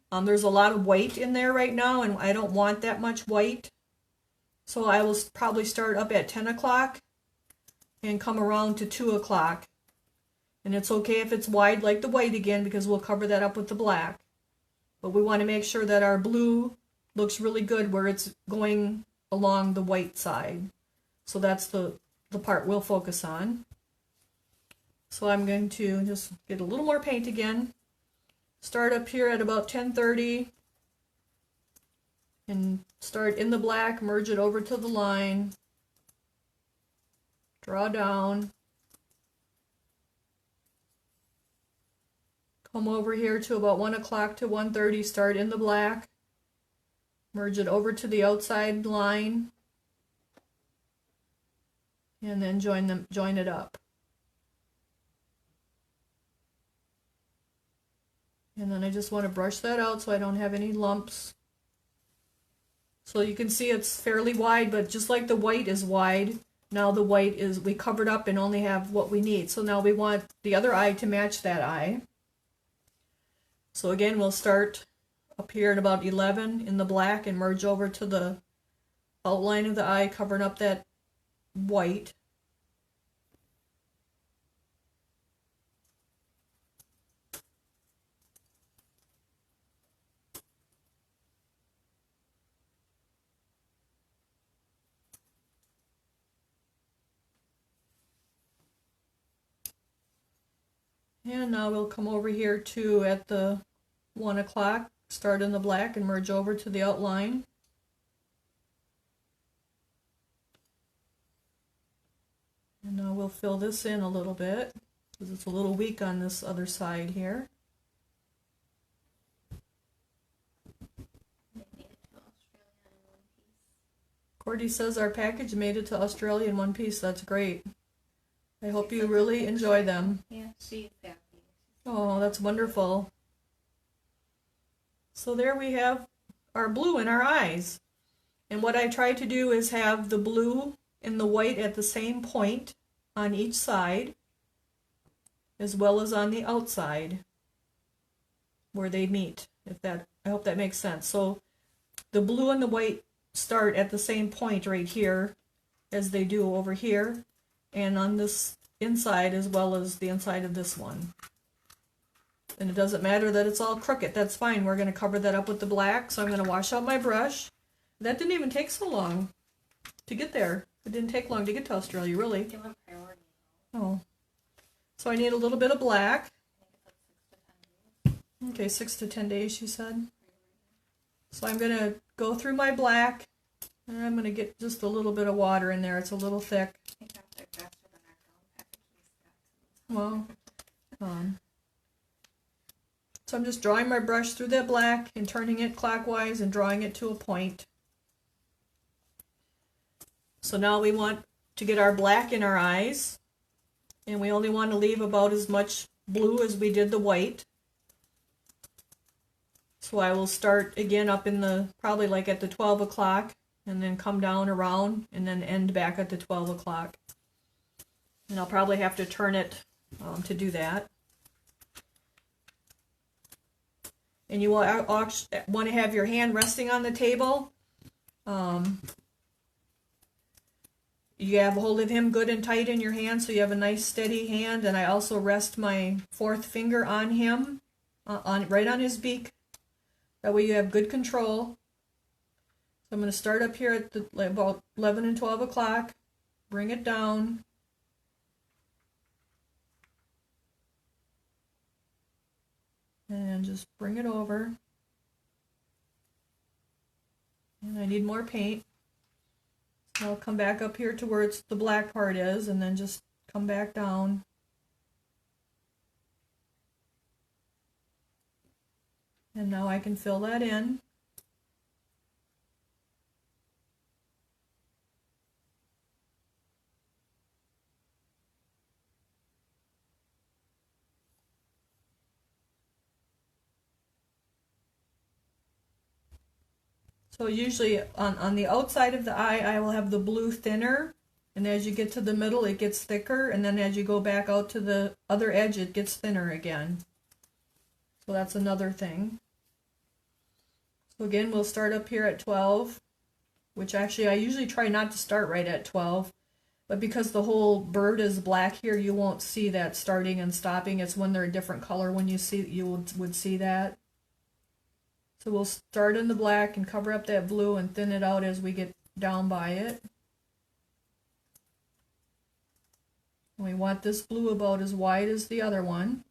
there's a lot of white in there right now, and I don't want that much white. So I will probably start up at 10 o'clock and come around to 2 o'clock. And it's okay if it's wide like the white again because we'll cover that up with the black. But we want to make sure that our blue looks really good where it's going along the white side. So that's the part we'll focus on. So I'm going to just get a little more paint again. Start up here at about 10:30 and start in the black, merge it over to the line, draw down, come over here to about 1 o'clock to 1:30, start in the black, merge it over to the outside line, and then join it up. And then I just want to brush that out so I don't have any lumps. So you can see it's fairly wide, but just like the white is wide, now the white is, we covered up and only have what we need. So now we want the other eye to match that eye. So again, we'll start up here at about 11 in the black and merge over to the outline of the eye, covering up that white. And now we'll come over here to at the 1 o'clock, start in the black and merge over to the outline. And now we'll fill this in a little bit because it's a little weak on this other side here. Cordy says our package made it to Australia in one piece. That's great. I hope you really enjoy them. Yeah, she's happy. Oh, that's wonderful. So there we have our blue in our eyes. And what I try to do is have the blue and the white at the same point on each side, as well as on the outside where they meet. I hope that makes sense. So the blue and the white start at the same point right here as they do over here, and on this inside as well as the inside of this one. And it doesn't matter that it's all crooked, that's fine. We're going to cover that up with the black, so I'm going to wash out my brush. That didn't even take so long to get there. It didn't take long to get to Australia, really. Give them priority. Oh. So I need a little bit of black. Okay, 6 to 10 days, she said. So I'm going to go through my black, and I'm going to get just a little bit of water in there. It's a little thick. Well, so I'm just drawing my brush through that black and turning it clockwise and drawing it to a point. So now we want to get our black in our eyes, and we only want to leave about as much blue as we did the white. So I will start again up in the, probably like at the 12 o'clock, and then come down around and then end back at the 12 o'clock. And I'll probably have to turn it to do that. And you will want to have your hand resting on the table. You have a hold of him good and tight in your hand, so you have a nice steady hand. And I also rest my fourth finger on him, right on his beak. That way you have good control. So I'm going to start up here at about 11 and 12 o'clock, bring it down. And just bring it over. And I need more paint. So I'll come back up here to where the black part is, and then just come back down. And now I can fill that in. So usually on the outside of the eye, I will have the blue thinner, and as you get to the middle, it gets thicker, and then as you go back out to the other edge, it gets thinner again. So that's another thing. So again, we'll start up here at 12, which actually I usually try not to start right at 12, but because the whole bird is black here, you won't see that starting and stopping. It's when they're a different color when you would see that. So we'll start in the black and cover up that blue and thin it out as we get down by it. And we want this blue about as wide as the other one.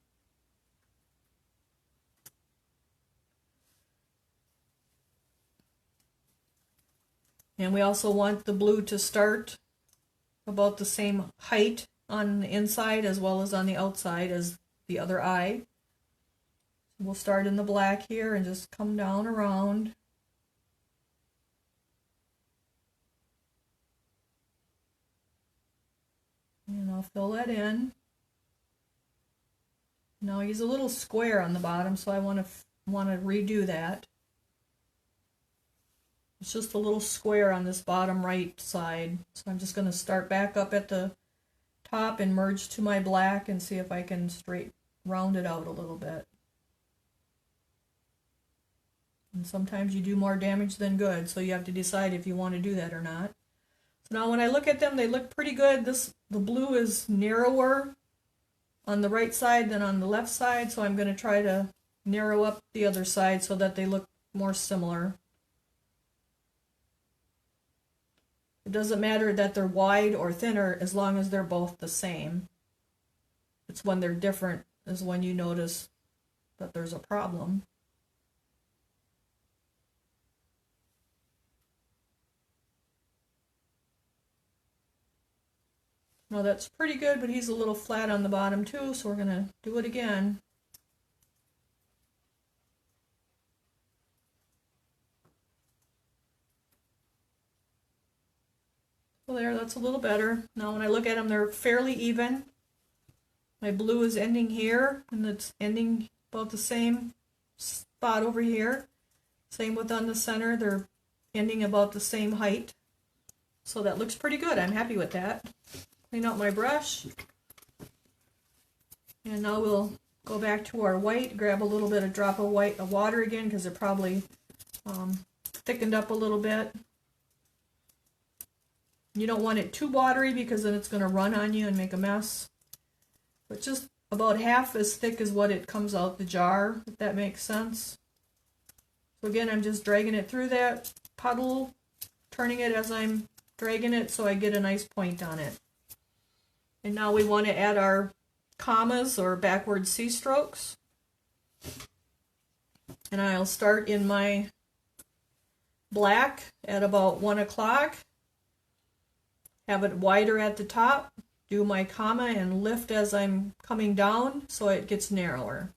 And we also want the blue to start about the same height on the inside as well as on the outside as the other eye. We'll start in the black here and just come down around. And I'll fill that in. Now he's a little square on the bottom, so I want to redo that. It's just a little square on this bottom right side. So I'm just going to start back up at the top and merge to my black and see if I can round it out a little bit. And sometimes you do more damage than good, so you have to decide if you want to do that or not. So now when I look at them, they look pretty good. The blue is narrower on the right side than on the left side, so I'm going to try to narrow up the other side so that they look more similar. It doesn't matter that they're wide or thinner as long as they're both the same. It's when they're different is when you notice that there's a problem. Well, that's pretty good, but he's a little flat on the bottom too, so we're going to do it again. So there, that's a little better. Now when I look at them, they're fairly even. My blue is ending here, and it's ending about the same spot over here. Same with on the center, they're ending about the same height. So that looks pretty good. I'm happy with that. Clean out my brush. And now we'll go back to our white, grab a little drop of water again because it probably thickened up a little bit. You don't want it too watery because then it's going to run on you and make a mess. But just about half as thick as what it comes out the jar, if that makes sense. So again, I'm just dragging it through that puddle, turning it as I'm dragging it so I get a nice point on it. And now we want to add our commas or backward C strokes. And I'll start in my black at about 1 o'clock. Have it wider at the top. Do my comma and lift as I'm coming down so it gets narrower.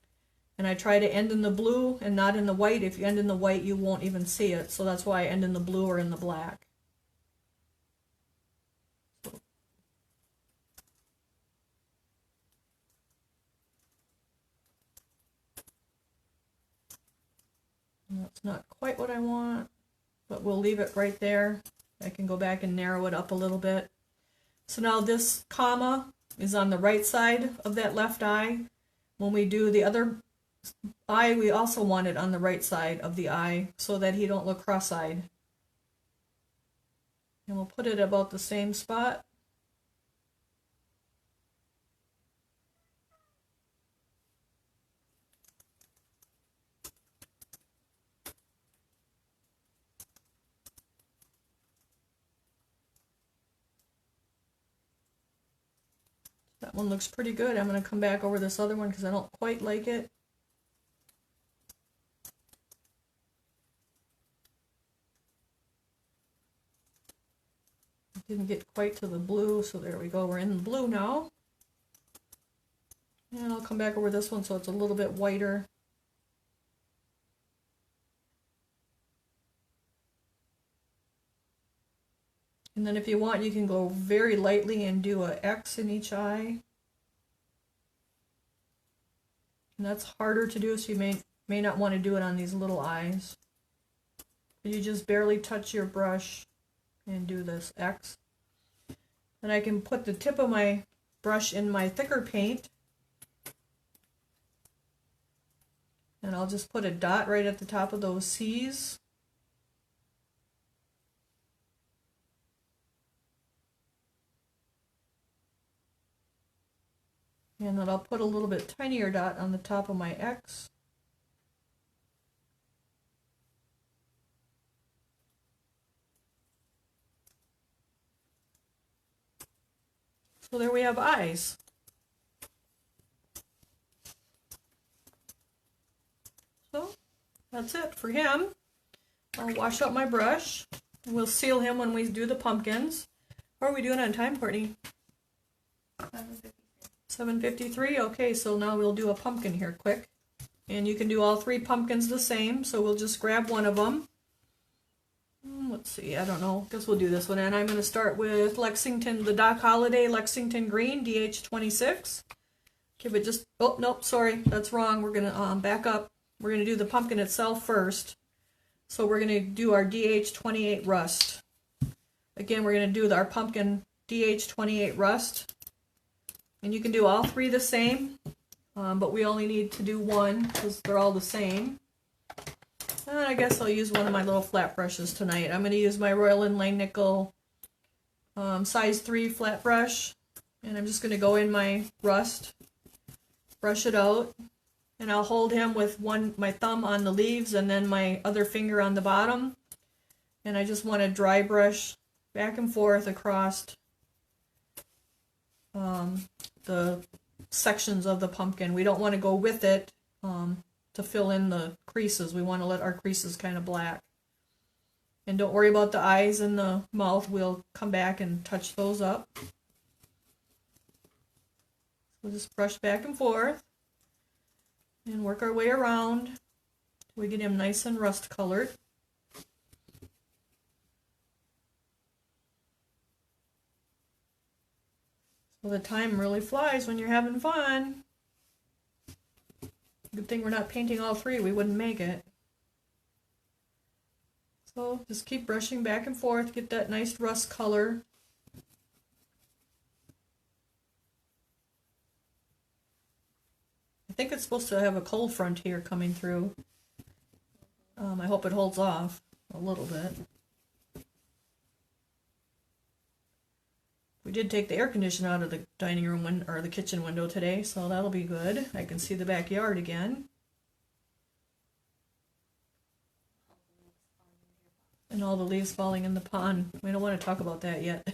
And I try to end in the blue and not in the white. If you end in the white, you won't even see it. So that's why I end in the blue or in the black. That's not quite what I want, but we'll leave it right there. I can go back and narrow it up a little bit. So now this comma is on the right side of that left eye. When we do the other eye, we also want it on the right side of the eye so that he don't look cross-eyed. And we'll put it about the same spot. That one looks pretty good. I'm going to come back over this other one because I don't quite like it. Didn't get quite to the blue, so there we go. We're in the blue now. And I'll come back over this one so it's a little bit whiter. And then if you want, you can go very lightly and do an X in each eye. And that's harder to do, so you may not want to do it on these little eyes. You just barely touch your brush and do this X. And I can put the tip of my brush in my thicker paint. And I'll just put a dot right at the top of those C's. And then I'll put a little bit tinier dot on the top of my X. So there we have eyes. So that's it for him. I'll wash up my brush. We'll seal him when we do the pumpkins. What are we doing on time, Courtney? 7:53. Okay, so now we'll do a pumpkin here quick. And you can do all 3 pumpkins the same, so we'll just grab one of them. Let's see, I don't know. Guess we'll do this one. And I'm going to start with Lexington, the Doc Holliday Lexington Green, DH26. Give it just, oh, nope, sorry, that's wrong. We're going to back up. We're going to do the pumpkin itself first. So we're going to do our DH28 Rust. Again, we're going to do our pumpkin DH28 Rust. And you can do all 3 the same, but we only need to do one because they're all the same. And I guess I'll use one of my little flat brushes tonight. I'm going to use my Royal Inlay Nickel size 3 flat brush. And I'm just going to go in my rust, brush it out. And I'll hold him with my thumb on the leaves and then my other finger on the bottom. And I just want to dry brush back and forth across the sections of the pumpkin. We don't want to go with it to fill in the creases. We want to let our creases kind of black. And don't worry about the eyes and the mouth. We'll come back and touch those up. We'll just brush back and forth and work our way around till we get him nice and rust colored. So the time really flies when you're having fun. Good thing we're not painting all 3, we wouldn't make it. So just keep brushing back and forth, get that nice rust color. I think it's supposed to have a cold front here coming through. I hope it holds off a little bit. We did take the air conditioner out of the dining room or the kitchen window today, so that'll be good. I can see the backyard again. And all the leaves falling in the pond. We don't want to talk about that yet.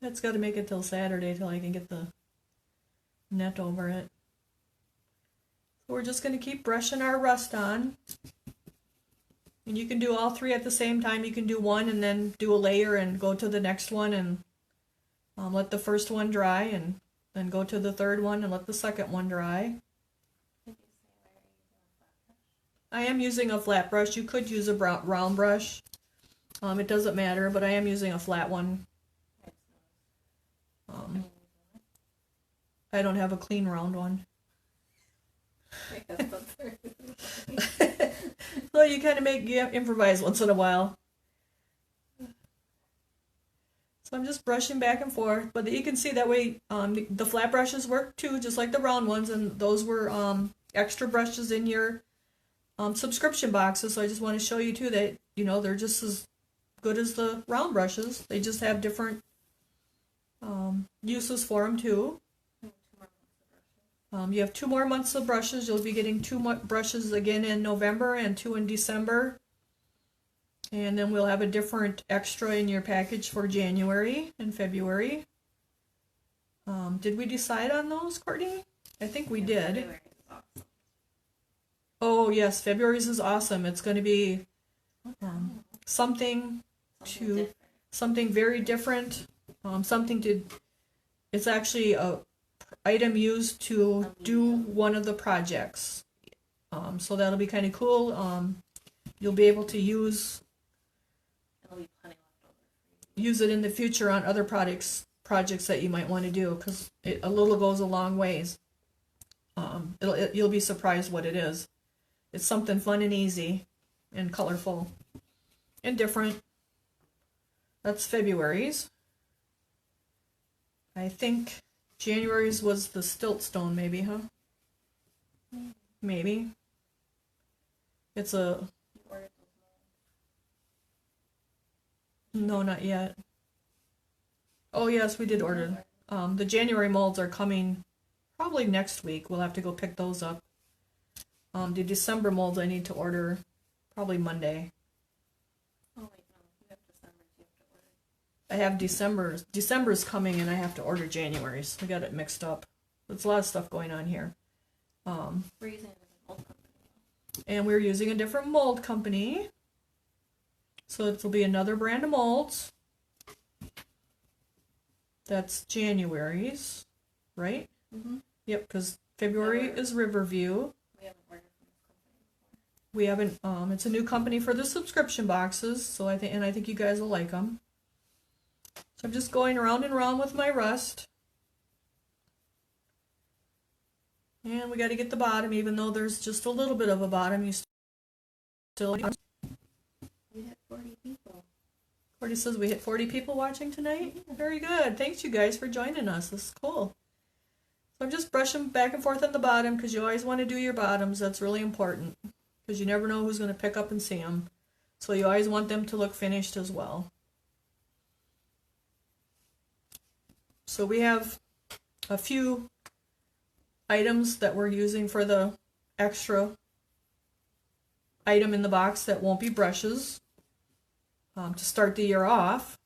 That's got to make it till Saturday till I can get the net over it. So we're just going to keep brushing our rust on. And you can do all three at the same time. You can do one and then do a layer and go to the next one and let the first one dry, and then go to the third one and let the second one dry. I am using a flat brush. You could use a round brush. It doesn't matter, but I am using a flat one. I don't have a clean round one. So you kind of improvise once in a while. So I'm just brushing back and forth, but you can see that way the flat brushes work too, just like the round ones, and those were extra brushes in your subscription boxes. So I just want to show you too that, they're just as good as the round brushes. They just have different uses for them too. You have 2 more months of brushes. You'll be getting 2 brushes again in November and 2 in December. And then we'll have a different extra in your package for January and February. Did we decide on those, Courtney? I think we did. February is awesome. Oh, yes, February's is awesome. It's going to be something very different. It's actually a item used to do one of the projects. So that'll be kind of cool. You'll be able to use it in the future on other projects that you might want to do, because a little goes a long ways. You'll be surprised what it is. It's something fun and easy and colorful and different. That's February's. I think January's was the stilt stone, maybe, huh? Maybe. It's a... No, not yet. Oh, yes, we did order. The January molds are coming probably next week. We'll have to go pick those up. The December molds I need to order probably Monday. Oh, wait, no. You have December. You have to order. I have December's. December's coming, and I have to order January's. I got it mixed up. There's a lot of stuff going on here. We're using a different mold company. And we're using a different mold company. So it'll be another brand of molds. That's January's, right? Mm-hmm. Yep, because February is Riverview. We haven't ordered from this company before. We haven't. It's a new company for the subscription boxes. So I think you guys will like them. So I'm just going around and around with my rust. And we got to get the bottom, even though there's just a little bit of a bottom. You still. We had 40 people. Cordy says we hit 40 people watching tonight. Very good. Thanks, you guys, for joining us. This is cool. So I'm just brushing back and forth on the bottom, because you always want to do your bottoms. That's really important, because you never know who's going to pick up and see them. So you always want them to look finished as well. So we have a few items that we're using for the extra item in the box that won't be brushes. To start the year off.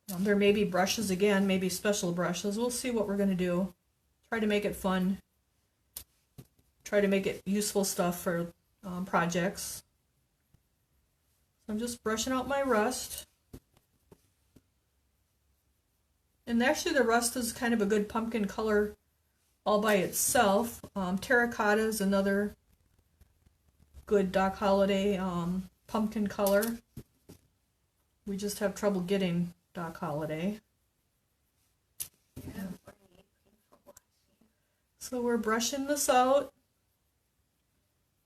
There may be brushes again, maybe special brushes. We'll see what we're going to do. Try to make it fun. Try to make it useful stuff for projects. So I'm just brushing out my rust. And actually the rust is kind of a good pumpkin color all by itself. Terracotta is another good Doc Holliday pumpkin color. We just have trouble getting Doc Holliday. So we're brushing this out.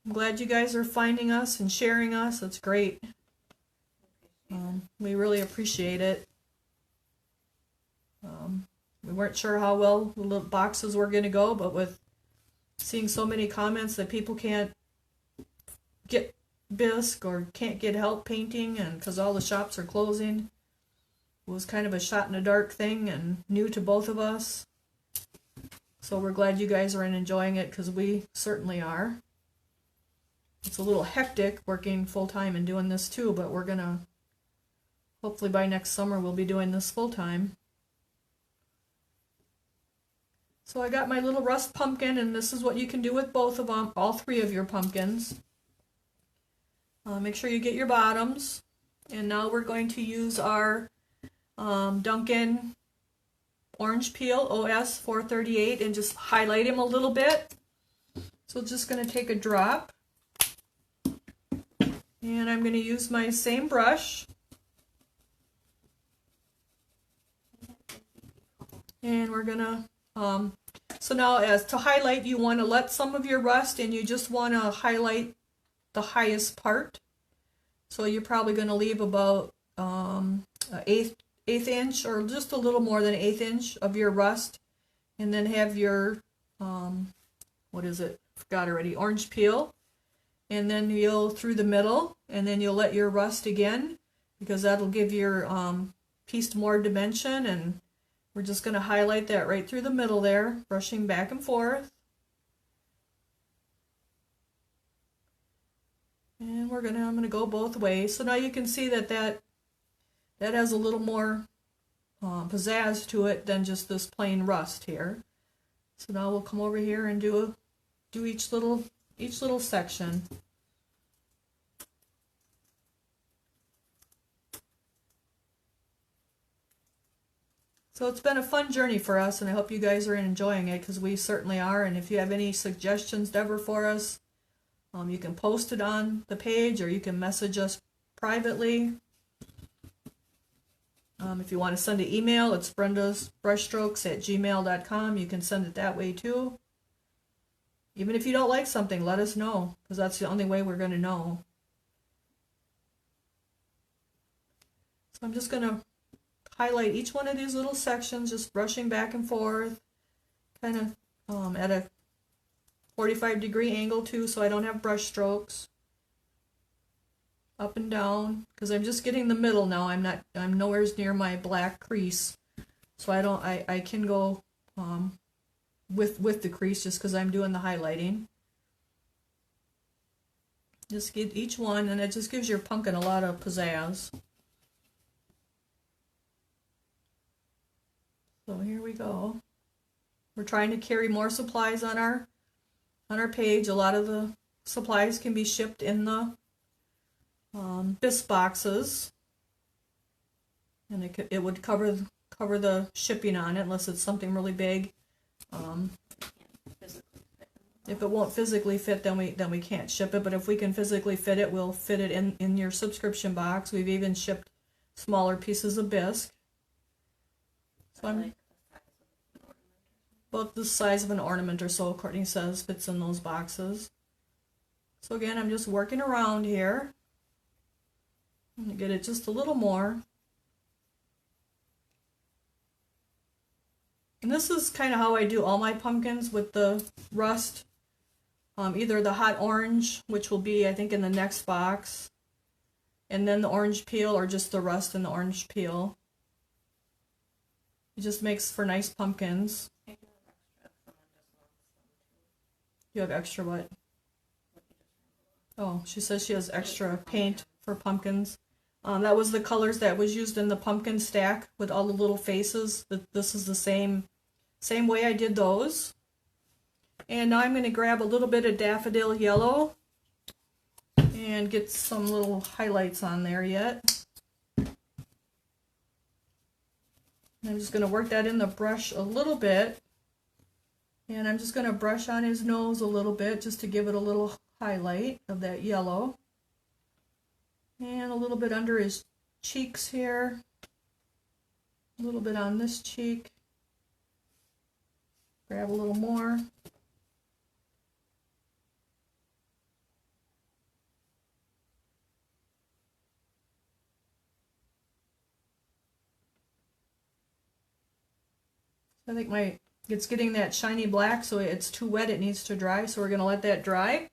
I'm glad you guys are finding us and sharing us. It's great. We really appreciate it. We weren't sure how well the little boxes were going to go, but with seeing so many comments that people can't get Bisque or can't get help painting, and because all the shops are closing, was kind of a shot in the dark thing and new to both of us. So we're glad you guys are enjoying it, because we certainly are. It's a little hectic working full-time and doing this too, but we're gonna, hopefully by next summer we'll be doing this full-time. So I got my little rust pumpkin, and this is what you can do with both of them, all three of your pumpkins. Make sure you get your bottoms. And now we're going to use our Duncan Orange Peel OS568 and just highlight him a little bit. So just going to take a drop. And I'm going to use my same brush. And we're going to, so now as to highlight, you want to let some of your rust, and you just want to highlight the highest part. So you're probably going to leave about an eighth inch, or just a little more than an eighth inch of your rust, and then have your, what is it? Forgot already. Orange peel. And then you'll through the middle, and then you'll let your rust again, because that'll give your piece more dimension. And we're just going to highlight that right through the middle there, brushing back and forth. And I'm gonna go both ways. So now you can see that has a little more pizzazz to it than just this plain rust here. So now we'll come over here and do each little section. So it's been a fun journey for us, and I hope you guys are enjoying it, because we certainly are. And if you have any suggestions ever for us, you can post it on the page, or you can message us privately. If you want to send an email, it's brendasbrushstrokes@gmail.com. You can send it that way too. Even if you don't like something, let us know, because that's the only way we're going to know. So I'm just going to highlight each one of these little sections, just brushing back and forth, kind of at a 45-degree angle too, so I don't have brush strokes. Up and down, because I'm just getting the middle now. I'm nowhere near my black crease, so I can go with the crease, just because I'm doing the highlighting. Just get each one, and it just gives your pumpkin a lot of pizzazz. So here we go. We're trying to carry more supplies on our page. A lot of the supplies can be shipped in the Bisque boxes, and it would cover the shipping on it, unless it's something really big. If it won't physically fit, then we can't ship it. But if we can physically fit it, we'll fit it in your subscription box. We've even shipped smaller pieces of bisque. So I'm about the size of an ornament or so, Courtney says, fits in those boxes. So again, I'm just working around here. I'm going to get it just a little more. And this is kind of how I do all my pumpkins with the rust. Either the hot orange, which will be, I think, in the next box, and then the orange peel, or just the rust and the orange peel. It just makes for nice pumpkins. You have extra what? Oh, she says she has extra paint for pumpkins. That was the colors that was used in the pumpkin stack with all the little faces. This is the same way I did those. And now I'm going to grab a little bit of Daffodil yellow and get some little highlights on there yet. And I'm just going to work that in the brush a little bit. And I'm just going to brush on his nose a little bit, just to give it a little highlight of that yellow. And a little bit under his cheeks here. A little bit on this cheek. Grab a little more. I think it's getting that shiny black, so it's too wet, it needs to dry, so we're going to let that dry.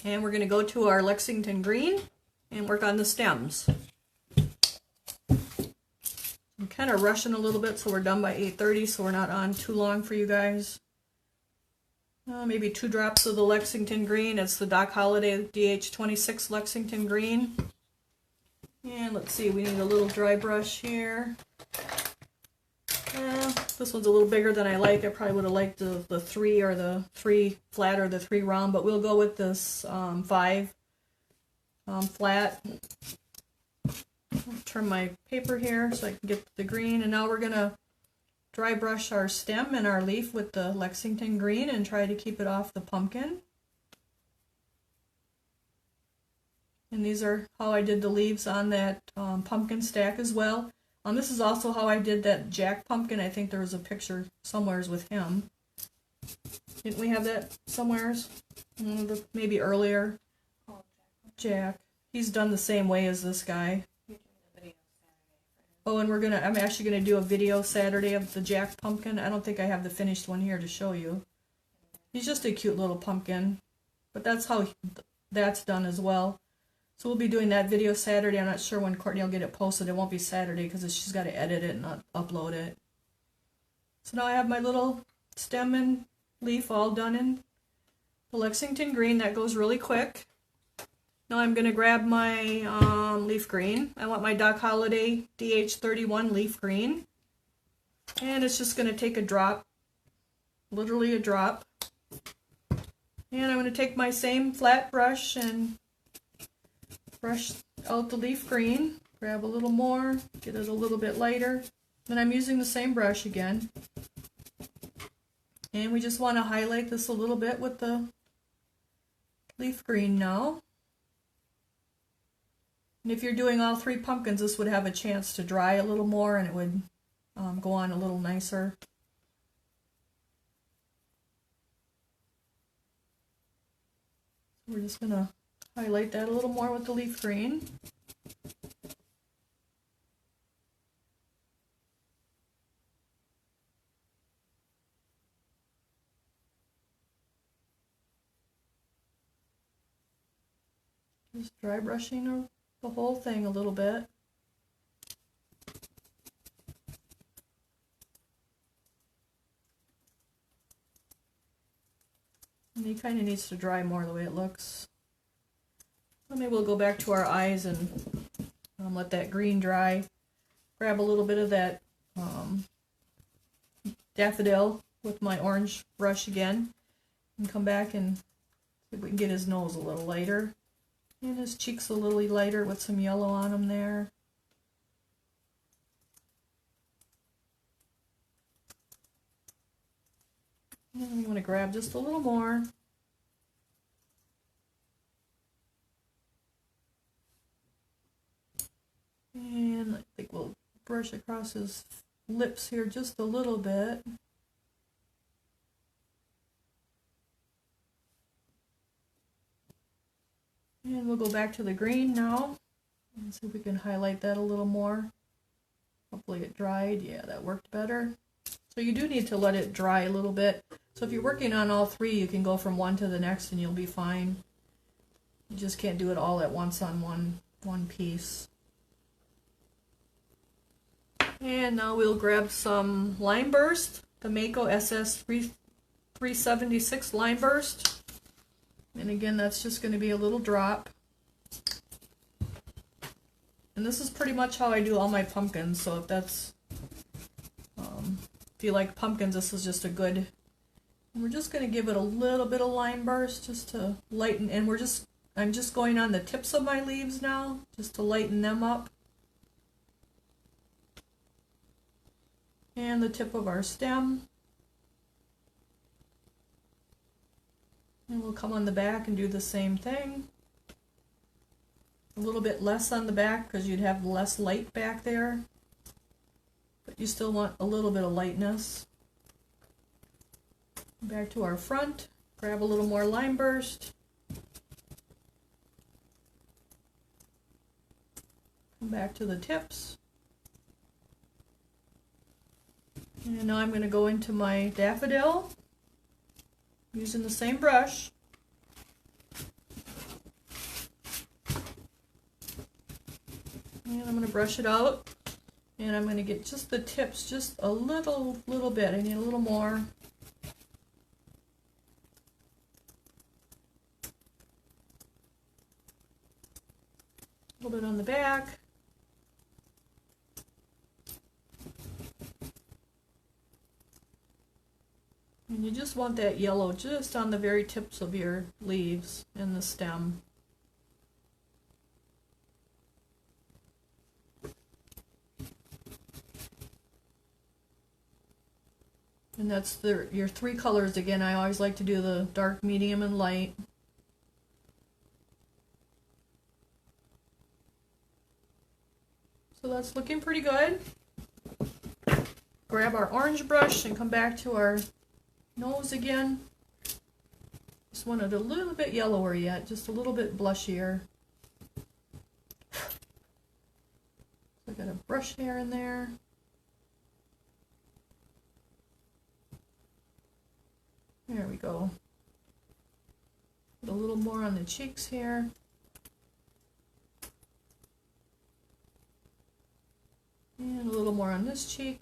And we're going to go to our Lexington green and work on the stems. kind of rushing a little bit, so we're done by 8:30, so we're not on too long for you guys. Maybe 2 drops of the Lexington green. It's the Doc Holliday DH26 Lexington green. And let's see, we need a little dry brush here. This one's a little bigger than I like. I probably would have liked the 3 or the 3 flat or the 3 round, but we'll go with this 5 flat. I'll turn my paper here so I can get the green, and now we're going to dry brush our stem and our leaf with the Lexington green and try to keep it off the pumpkin. And these are how I did the leaves on that pumpkin stack as well. This is also how I did that Jack pumpkin. I think there was a picture somewheres with him. Didn't we have that somewheres? Maybe earlier. Jack. He's done the same way as this guy. Oh, and I'm actually gonna do a video Saturday of the Jack pumpkin. I don't think I have the finished one here to show you. He's just a cute little pumpkin, but that's how that's done as well. So we'll be doing that video Saturday. I'm not sure when Courtney will get it posted. It won't be Saturday because she's got to edit it and not upload it. So now I have my little stem and leaf all done in the Lexington green. That goes really quick. Now I'm going to grab my leaf green. I want my Doc Holliday DH31 leaf green. And it's just going to take a drop, literally a drop. And I'm going to take my same flat brush and brush out the leaf green. Grab a little more, get it a little bit lighter. Then I'm using the same brush again. And we just want to highlight this a little bit with the leaf green now. And if you're doing all 3 pumpkins, this would have a chance to dry a little more and it would go on a little nicer. We're just going to highlight that a little more with the leaf green. Just dry brushing the whole thing a little bit. And he kind of needs to dry more the way it looks. So maybe we'll go back to our eyes and let that green dry. Grab a little bit of that daffodil with my orange brush again. And come back and see if we can get his nose a little lighter. And his cheeks a little lighter with some yellow on them there. And I'm going to grab just a little more. And I think we'll brush across his lips here just a little bit. And we'll go back to the green now and see if we can highlight that a little more. Hopefully it dried. Yeah, that worked better. So you do need to let it dry a little bit. So if you're working on all 3, you can go from one to the next and you'll be fine. You just can't do it all at once on one piece. And now we'll grab some Limeburst, the Mayco SS376 Limeburst. And again, that's just going to be a little drop. And this is pretty much how I do all my pumpkins, so if that's, if you like pumpkins, this is just a good, and we're just going to give it a little bit of Limeburst just to lighten, and I'm just going on the tips of my leaves now, just to lighten them up. And the tip of our stem. And we'll come on the back and do the same thing. A little bit less on the back because you'd have less light back there. But you still want a little bit of lightness. Back to our front. Grab a little more Limeburst. Come back to the tips. And now I'm going to go into my daffodil. Using the same brush. And I'm going to brush it out. And I'm going to get just the tips just a little bit. I need a little more. A little bit on the back. And you just want that yellow just on the very tips of your leaves and the stem. And that's your three colors again. I always like to do the dark, medium, and light. So that's looking pretty good. Grab our orange brush and come back to our nose again. Just want it a little bit yellower yet, just a little bit blushier. I got a brush hair in there. There we go. Put a little more on the cheeks here. And a little more on this cheek.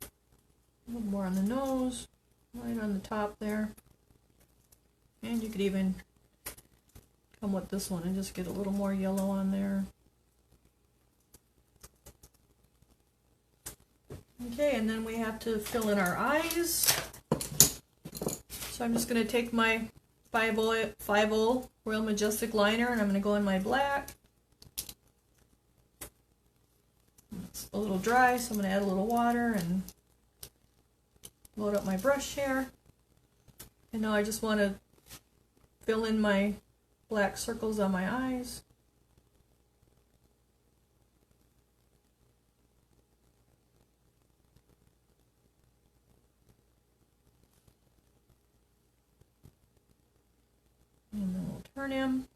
A little more on the nose, right on the top there. And you could even come with this one and just get a little more yellow on there. Okay, and then we have to fill in our eyes. So I'm just going to take my 5.0 Royal Majestic liner and I'm going to go in my black. It's a little dry, so I'm going to add a little water and load up my brush here. And now I just want to fill in my black circles on my eyes. And then we'll turn him.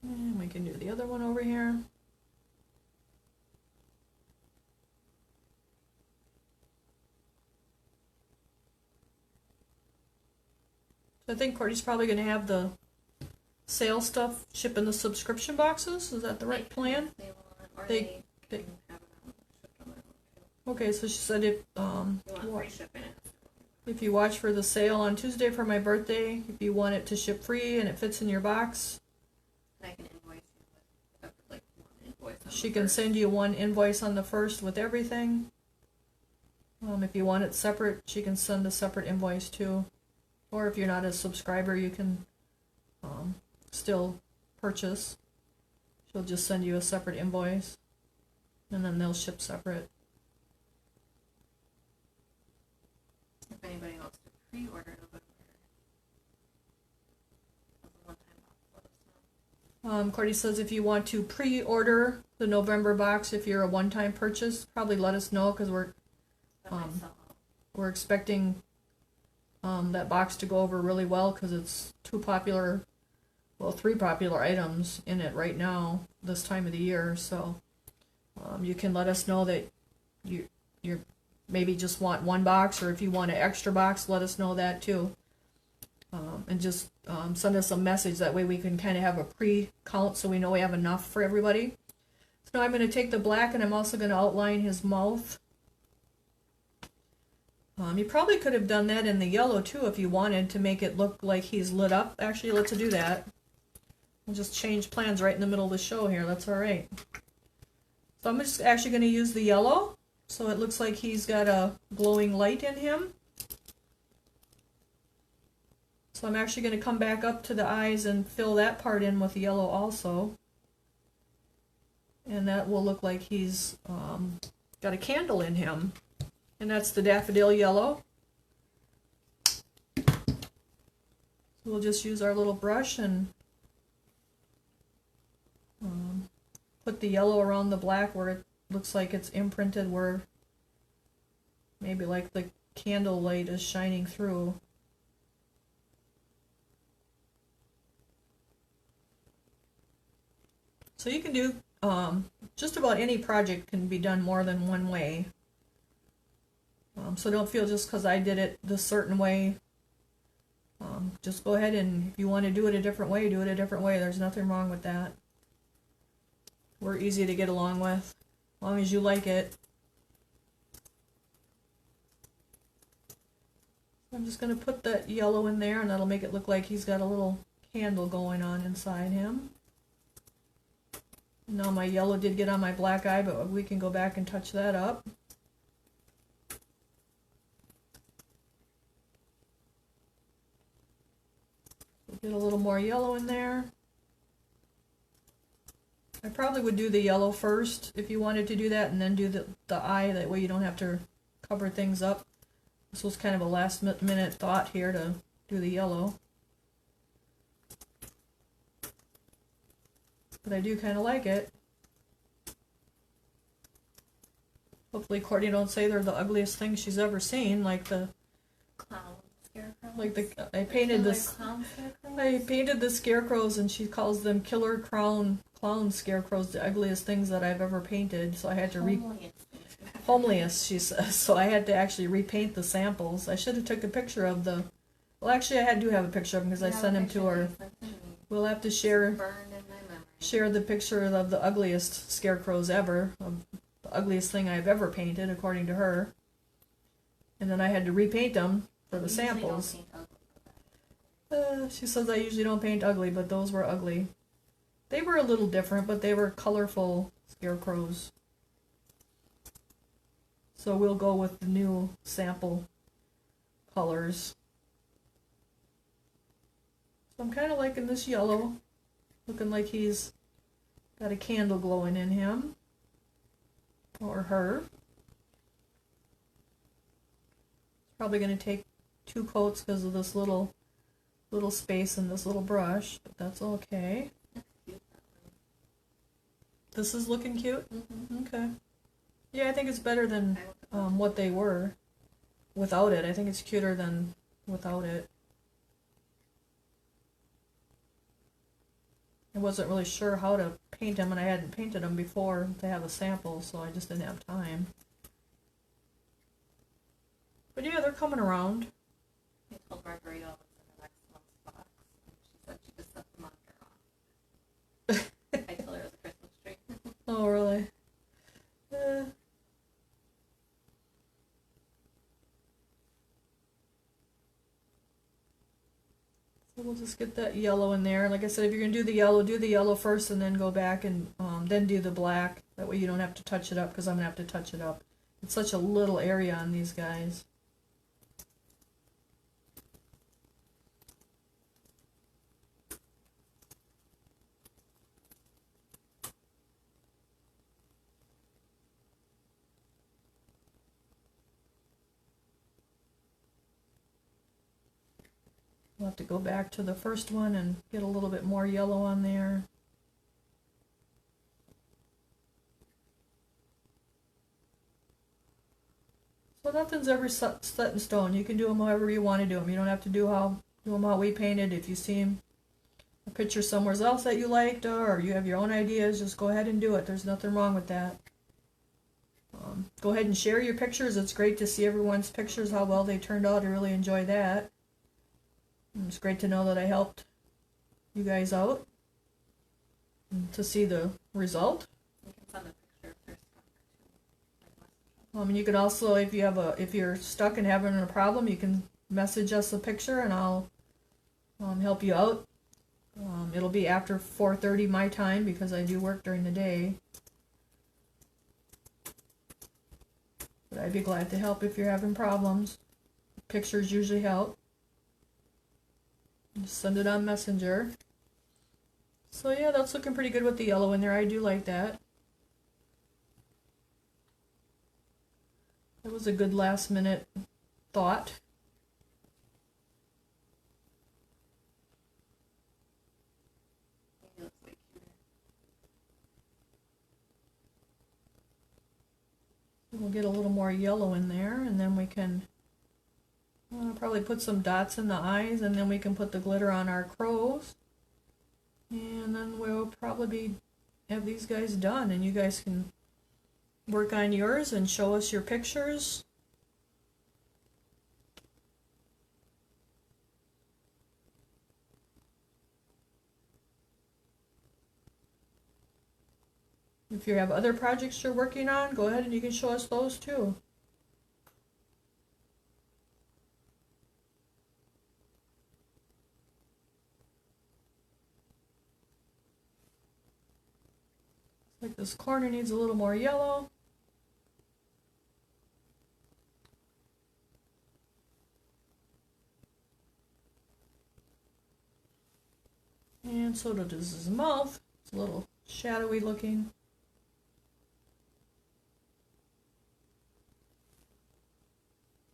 And we can do the other one over here. So I think Courtney's probably going to have the sale stuff ship in the subscription boxes. Is that the right plan? They will, or they can have it shipped on their own too. Okay, so she said if You want free shipping. if you watch for the sale on Tuesday for my birthday, if you want it to ship free and it fits in your box, I can invoice you with like one invoice. she can send you one invoice on the first with everything. If you want it separate, she can send a separate invoice too. Or if you're not a subscriber, you can still purchase. She'll just send you a separate invoice, and then they'll ship separate. If anybody wants to pre-order November as a one-time box, let us know. Courtney says if you want to pre-order the November box, if you're a one-time purchase, probably let us know because That might sell out. we're expecting that box to go over really well because it's three popular items in it right now this time of the year. So you can let us know that you maybe just want one box, or if you want an extra box, let us know that too. And just send us a message. That way we can kind of have a pre-count so we know we have enough for everybody. So now I'm going to take the black and I'm also going to outline his mouth. You probably could have done that in the yellow too if you wanted to make it look like he's lit up. Actually, let's do that. We'll just change plans right in the middle of the show here. That's all right. So I'm just actually going to use the yellow so it looks like he's got a glowing light in him. So I'm actually going to come back up to the eyes and fill that part in with yellow also. And that will look like he's got a candle in him. And that's the Daffodil yellow. So we'll just use our little brush and put the yellow around the black where it looks like it's imprinted, where maybe like the candle light is shining through. So you can do, just about any project can be done more than one way. So don't feel just because I did it this certain way. Just go ahead and if you want to do it a different way, do it a different way. There's nothing wrong with that. We're easy to get along with, as long as you like it. I'm just going to put that yellow in there, and that'll make it look like he's got a little candle going on inside him. Now my yellow did get on my black eye, but we can go back and touch that up. Get a little more yellow in there. I probably would do the yellow first if you wanted to do that, and then do the eye. That way you don't have to cover things up. This was kind of a last minute thought here to do the yellow. But I do kind of like it. Hopefully Courtney don't say they're the ugliest thing she's ever seen, like the clown scarecrows. like the I painted the scarecrows and she calls them killer clown scarecrows, the ugliest things that I've ever painted. So I had to homeliest, she says. So I had to actually repaint the samples. I should have took a picture of the. Well, actually, I do have a picture of them because I sent them to her. We'll have to share the picture of the ugliest scarecrows ever, of the ugliest thing I've ever painted, according to her. And then I had to repaint them for the samples. She says I usually don't paint ugly, but those were ugly. They were a little different, but they were colorful scarecrows. So we'll go with the new sample colors. So I'm kind of liking this yellow, looking like he's got a candle glowing in him, or her. Probably going to take 2 coats because of this little space in this little brush, but that's okay. This is looking cute? Mm-hmm. Okay. Yeah, I think it's better than what they were without it. I think it's cuter than without it. I wasn't really sure how to paint them, and I hadn't painted them before to have a sample, so I just didn't have time. But yeah, they're coming around. I told Margarita what's in the next month's box, and she said she just set the monitor on. I told her it was a Christmas tree. Oh, really? So we'll just get that yellow in there. Like I said, if you're going to do the yellow first and then go back and then do the black. That way you don't have to touch it up, because I'm going to have to touch it up. It's such a little area on these guys. We'll have to go back to the first one and get a little bit more yellow on there. So nothing's ever set in stone. You can do them however you want to do them. You don't have to do them how we painted. If you see a picture somewhere else that you liked, or you have your own ideas, just go ahead and do it. There's nothing wrong with that. Go ahead and share your pictures. It's great to see everyone's pictures, how well they turned out. I really enjoy that. It's great to know that I helped you guys out and to see the result. You can send a picture if they're stuck. And you can also, if you're stuck and having a problem, you can message us a picture and I'll help you out. It'll be after 4:30 my time because I do work during the day. But I'd be glad to help if you're having problems. Pictures usually help. Just send it on Messenger. So yeah, that's looking pretty good with the yellow in there. I do like that. That was a good last minute thought. We'll get a little more yellow in there, and then we can probably put some dots in the eyes, and then we can put the glitter on our crows. And then we'll probably be have these guys done, and you guys can work on yours and show us your pictures. If you have other projects you're working on, go ahead and you can show us those too. Like this corner needs a little more yellow. And so does his mouth. It's a little shadowy looking.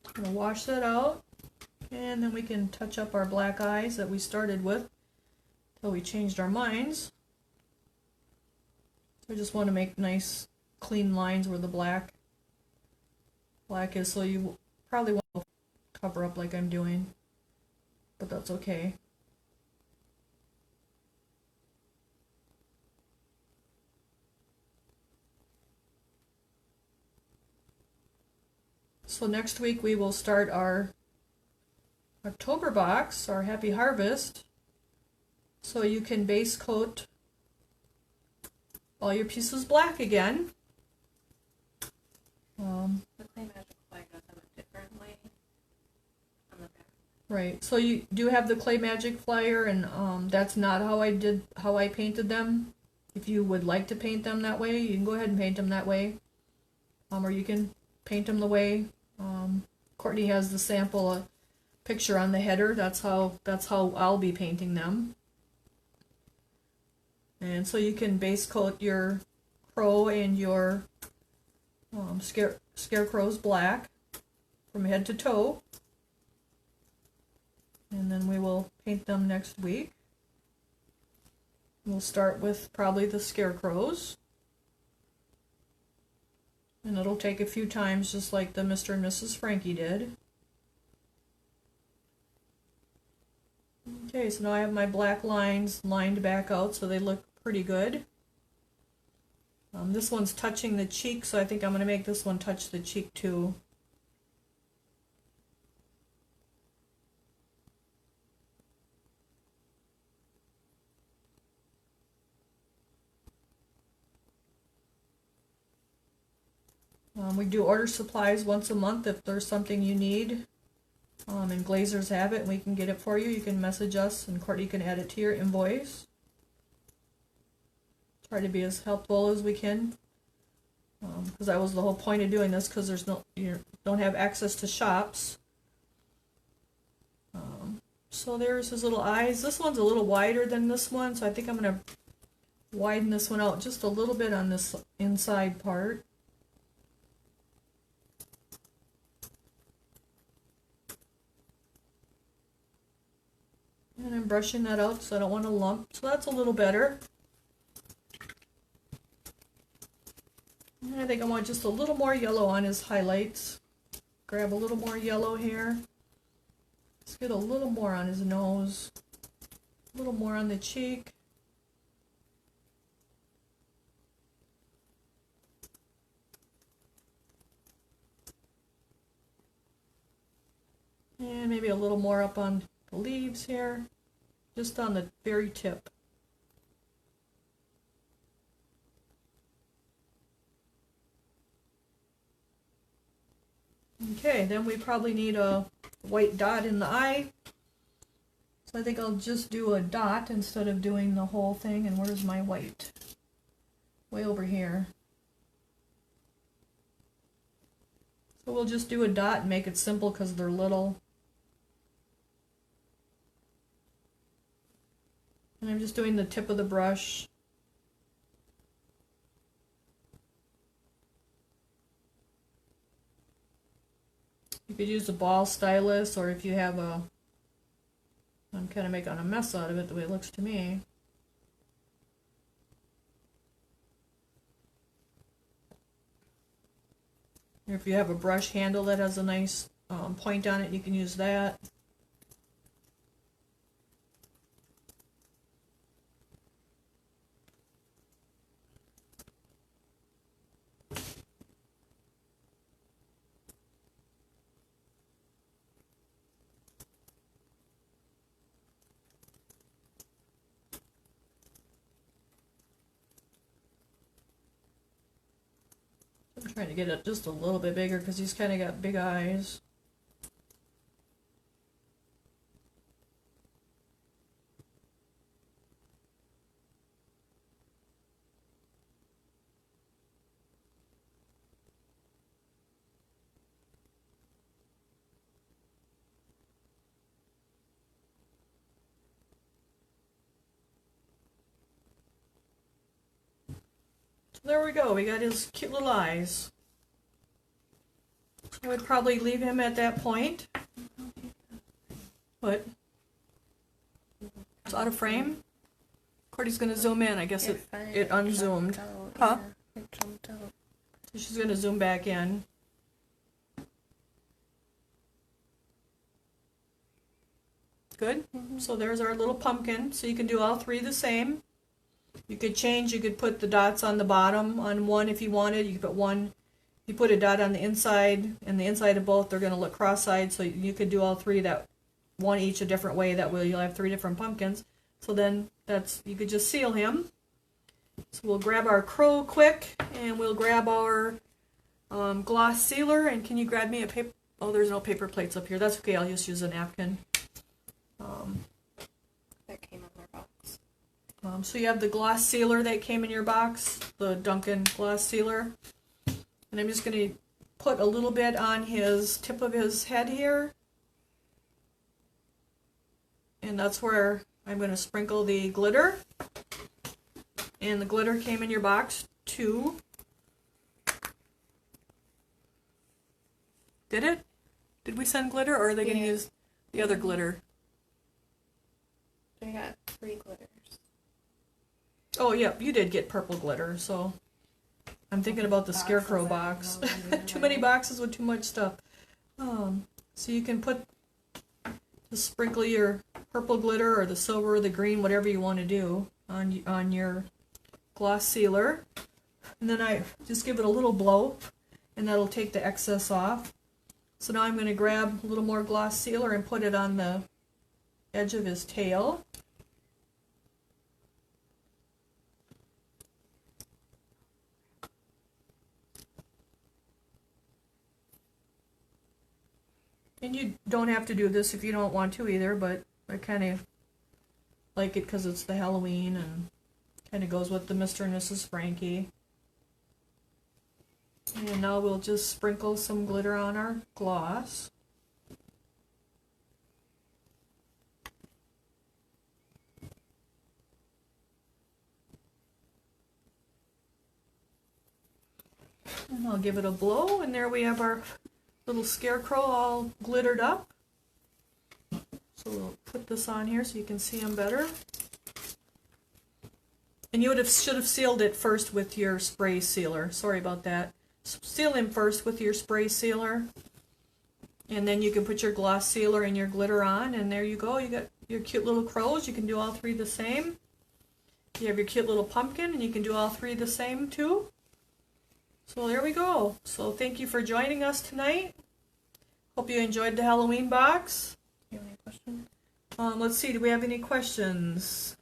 I'm going to wash that out, and then we can touch up our black eyes that we started with until we changed our minds. So I just want to make nice clean lines where the black is, so you probably won't cover up like I'm doing, but that's okay. So next week we will start our October box, our Happy Harvest. So you can base coat all your pieces black again. The Clay Magic flag does have a different way on the back. Right. So you do have the Clay Magic flyer, and that's not how I painted them. If you would like to paint them that way, you can go ahead and paint them that way. Or you can paint them the way Courtney has the sample picture on the header. That's how I'll be painting them. And so you can base coat your crow and your scarecrows black from head to toe. And then we will paint them next week. We'll start with probably the scarecrows. And it'll take a few times, just like the Mr. and Mrs. Frankie did. Okay, so now I have my black lines lined back out so they look pretty good. This one's touching the cheek, so I think I'm going to make this one touch the cheek too. We do order supplies once a month if there's something you need, and Glazers have it and we can get it for you. You can message us and Courtney can add it to your invoice. Try to be as helpful as we can, because that was the whole point of doing this, because you don't have access to shops. So there's his little eyes. This one's a little wider than this one, so I think I'm going to widen this one out just a little bit on this inside part. And I'm brushing that out so I don't want a lump. So that's a little better. And I think I want just a little more yellow on his highlights. Grab a little more yellow here. Let's get a little more on his nose. A little more on the cheek. And maybe a little more up on the leaves here, just on the very tip. Okay, then we probably need a white dot in the eye. So I think I'll just do a dot instead of doing the whole thing. And where's my white? Way over here. So we'll just do a dot and make it simple because they're little. And I'm just doing the tip of the brush. You could use a ball stylus, or if you have a, I'm kind of making a mess out of it the way it looks to me. Or if you have a brush handle that has a nice point on it, you can use that. Trying to get it just a little bit bigger because he's kind of got big eyes. There we go, we got his cute little eyes. I would probably leave him at that point. What? It's out of frame? Cordy's gonna zoom in, I guess it unzoomed. Huh? Yeah, it jumped out. So she's gonna zoom back in. Good? So there's our little pumpkin. So you can do all three the same. You could change, you could put the dots on the bottom on one if you wanted. You could put one, if you put a dot on the inside and the inside of both, they're going to look cross-eyed. So you could do all three, that one each a different way. That way you'll have three different pumpkins. So then you could just seal him. So we'll grab our crow quick and we'll grab our gloss sealer. And can you grab me a paper? Oh, there's no paper plates up here. That's okay. I'll just use a napkin. That came in their box. So you have the gloss sealer that came in your box, the Duncan gloss sealer. And I'm just going to put a little bit on his tip of his head here. And that's where I'm going to sprinkle the glitter. And the glitter came in your box too. Did it? Did we send glitter, or are they going to use the other glitter? I got 3 glitters. Oh, yeah, you did get purple glitter, so I'm thinking about the scarecrow box. Too many boxes with too much stuff. So you can just sprinkle your purple glitter or the silver or the green, whatever you want to do on your gloss sealer. And then I just give it a little blow, and that'll take the excess off. So now I'm going to grab a little more gloss sealer and put it on the edge of his tail. And you don't have to do this if you don't want to either, but I kind of like it because it's the Halloween and kind of goes with the Mr. and Mrs. Frankie. And now we'll just sprinkle some glitter on our gloss. And I'll give it a blow, and there we have our little scarecrow all glittered up. So we'll put this on here so you can see him better. And you should have sealed it first with your spray sealer. Sorry about that. Seal him first with your spray sealer. And then you can put your gloss sealer and your glitter on, and there you go. You got your cute little crows. You can do all three the same. You have your cute little pumpkin, and you can do all three the same too. So there we go. So thank you for joining us tonight. Hope you enjoyed the Halloween box. You have any questions? Let's see, do we have any questions?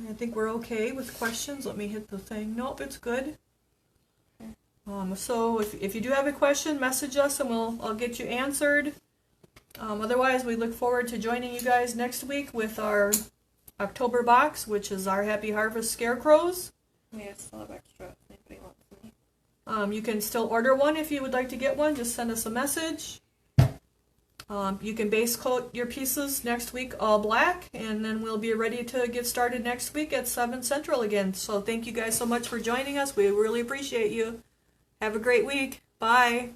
I think we're okay with questions. Let me hit the thing. Nope, it's good. Okay. So if you do have a question, message us and I'll get you answered. Otherwise, we look forward to joining you guys next week with our October box, which is our Happy Harvest Scarecrows. We still have extra if anybody wants any. You can still order one if you would like to get one. Just send us a message. You can base coat your pieces next week all black, and then we'll be ready to get started next week at 7 Central again. So thank you guys so much for joining us. We really appreciate you. Have a great week. Bye.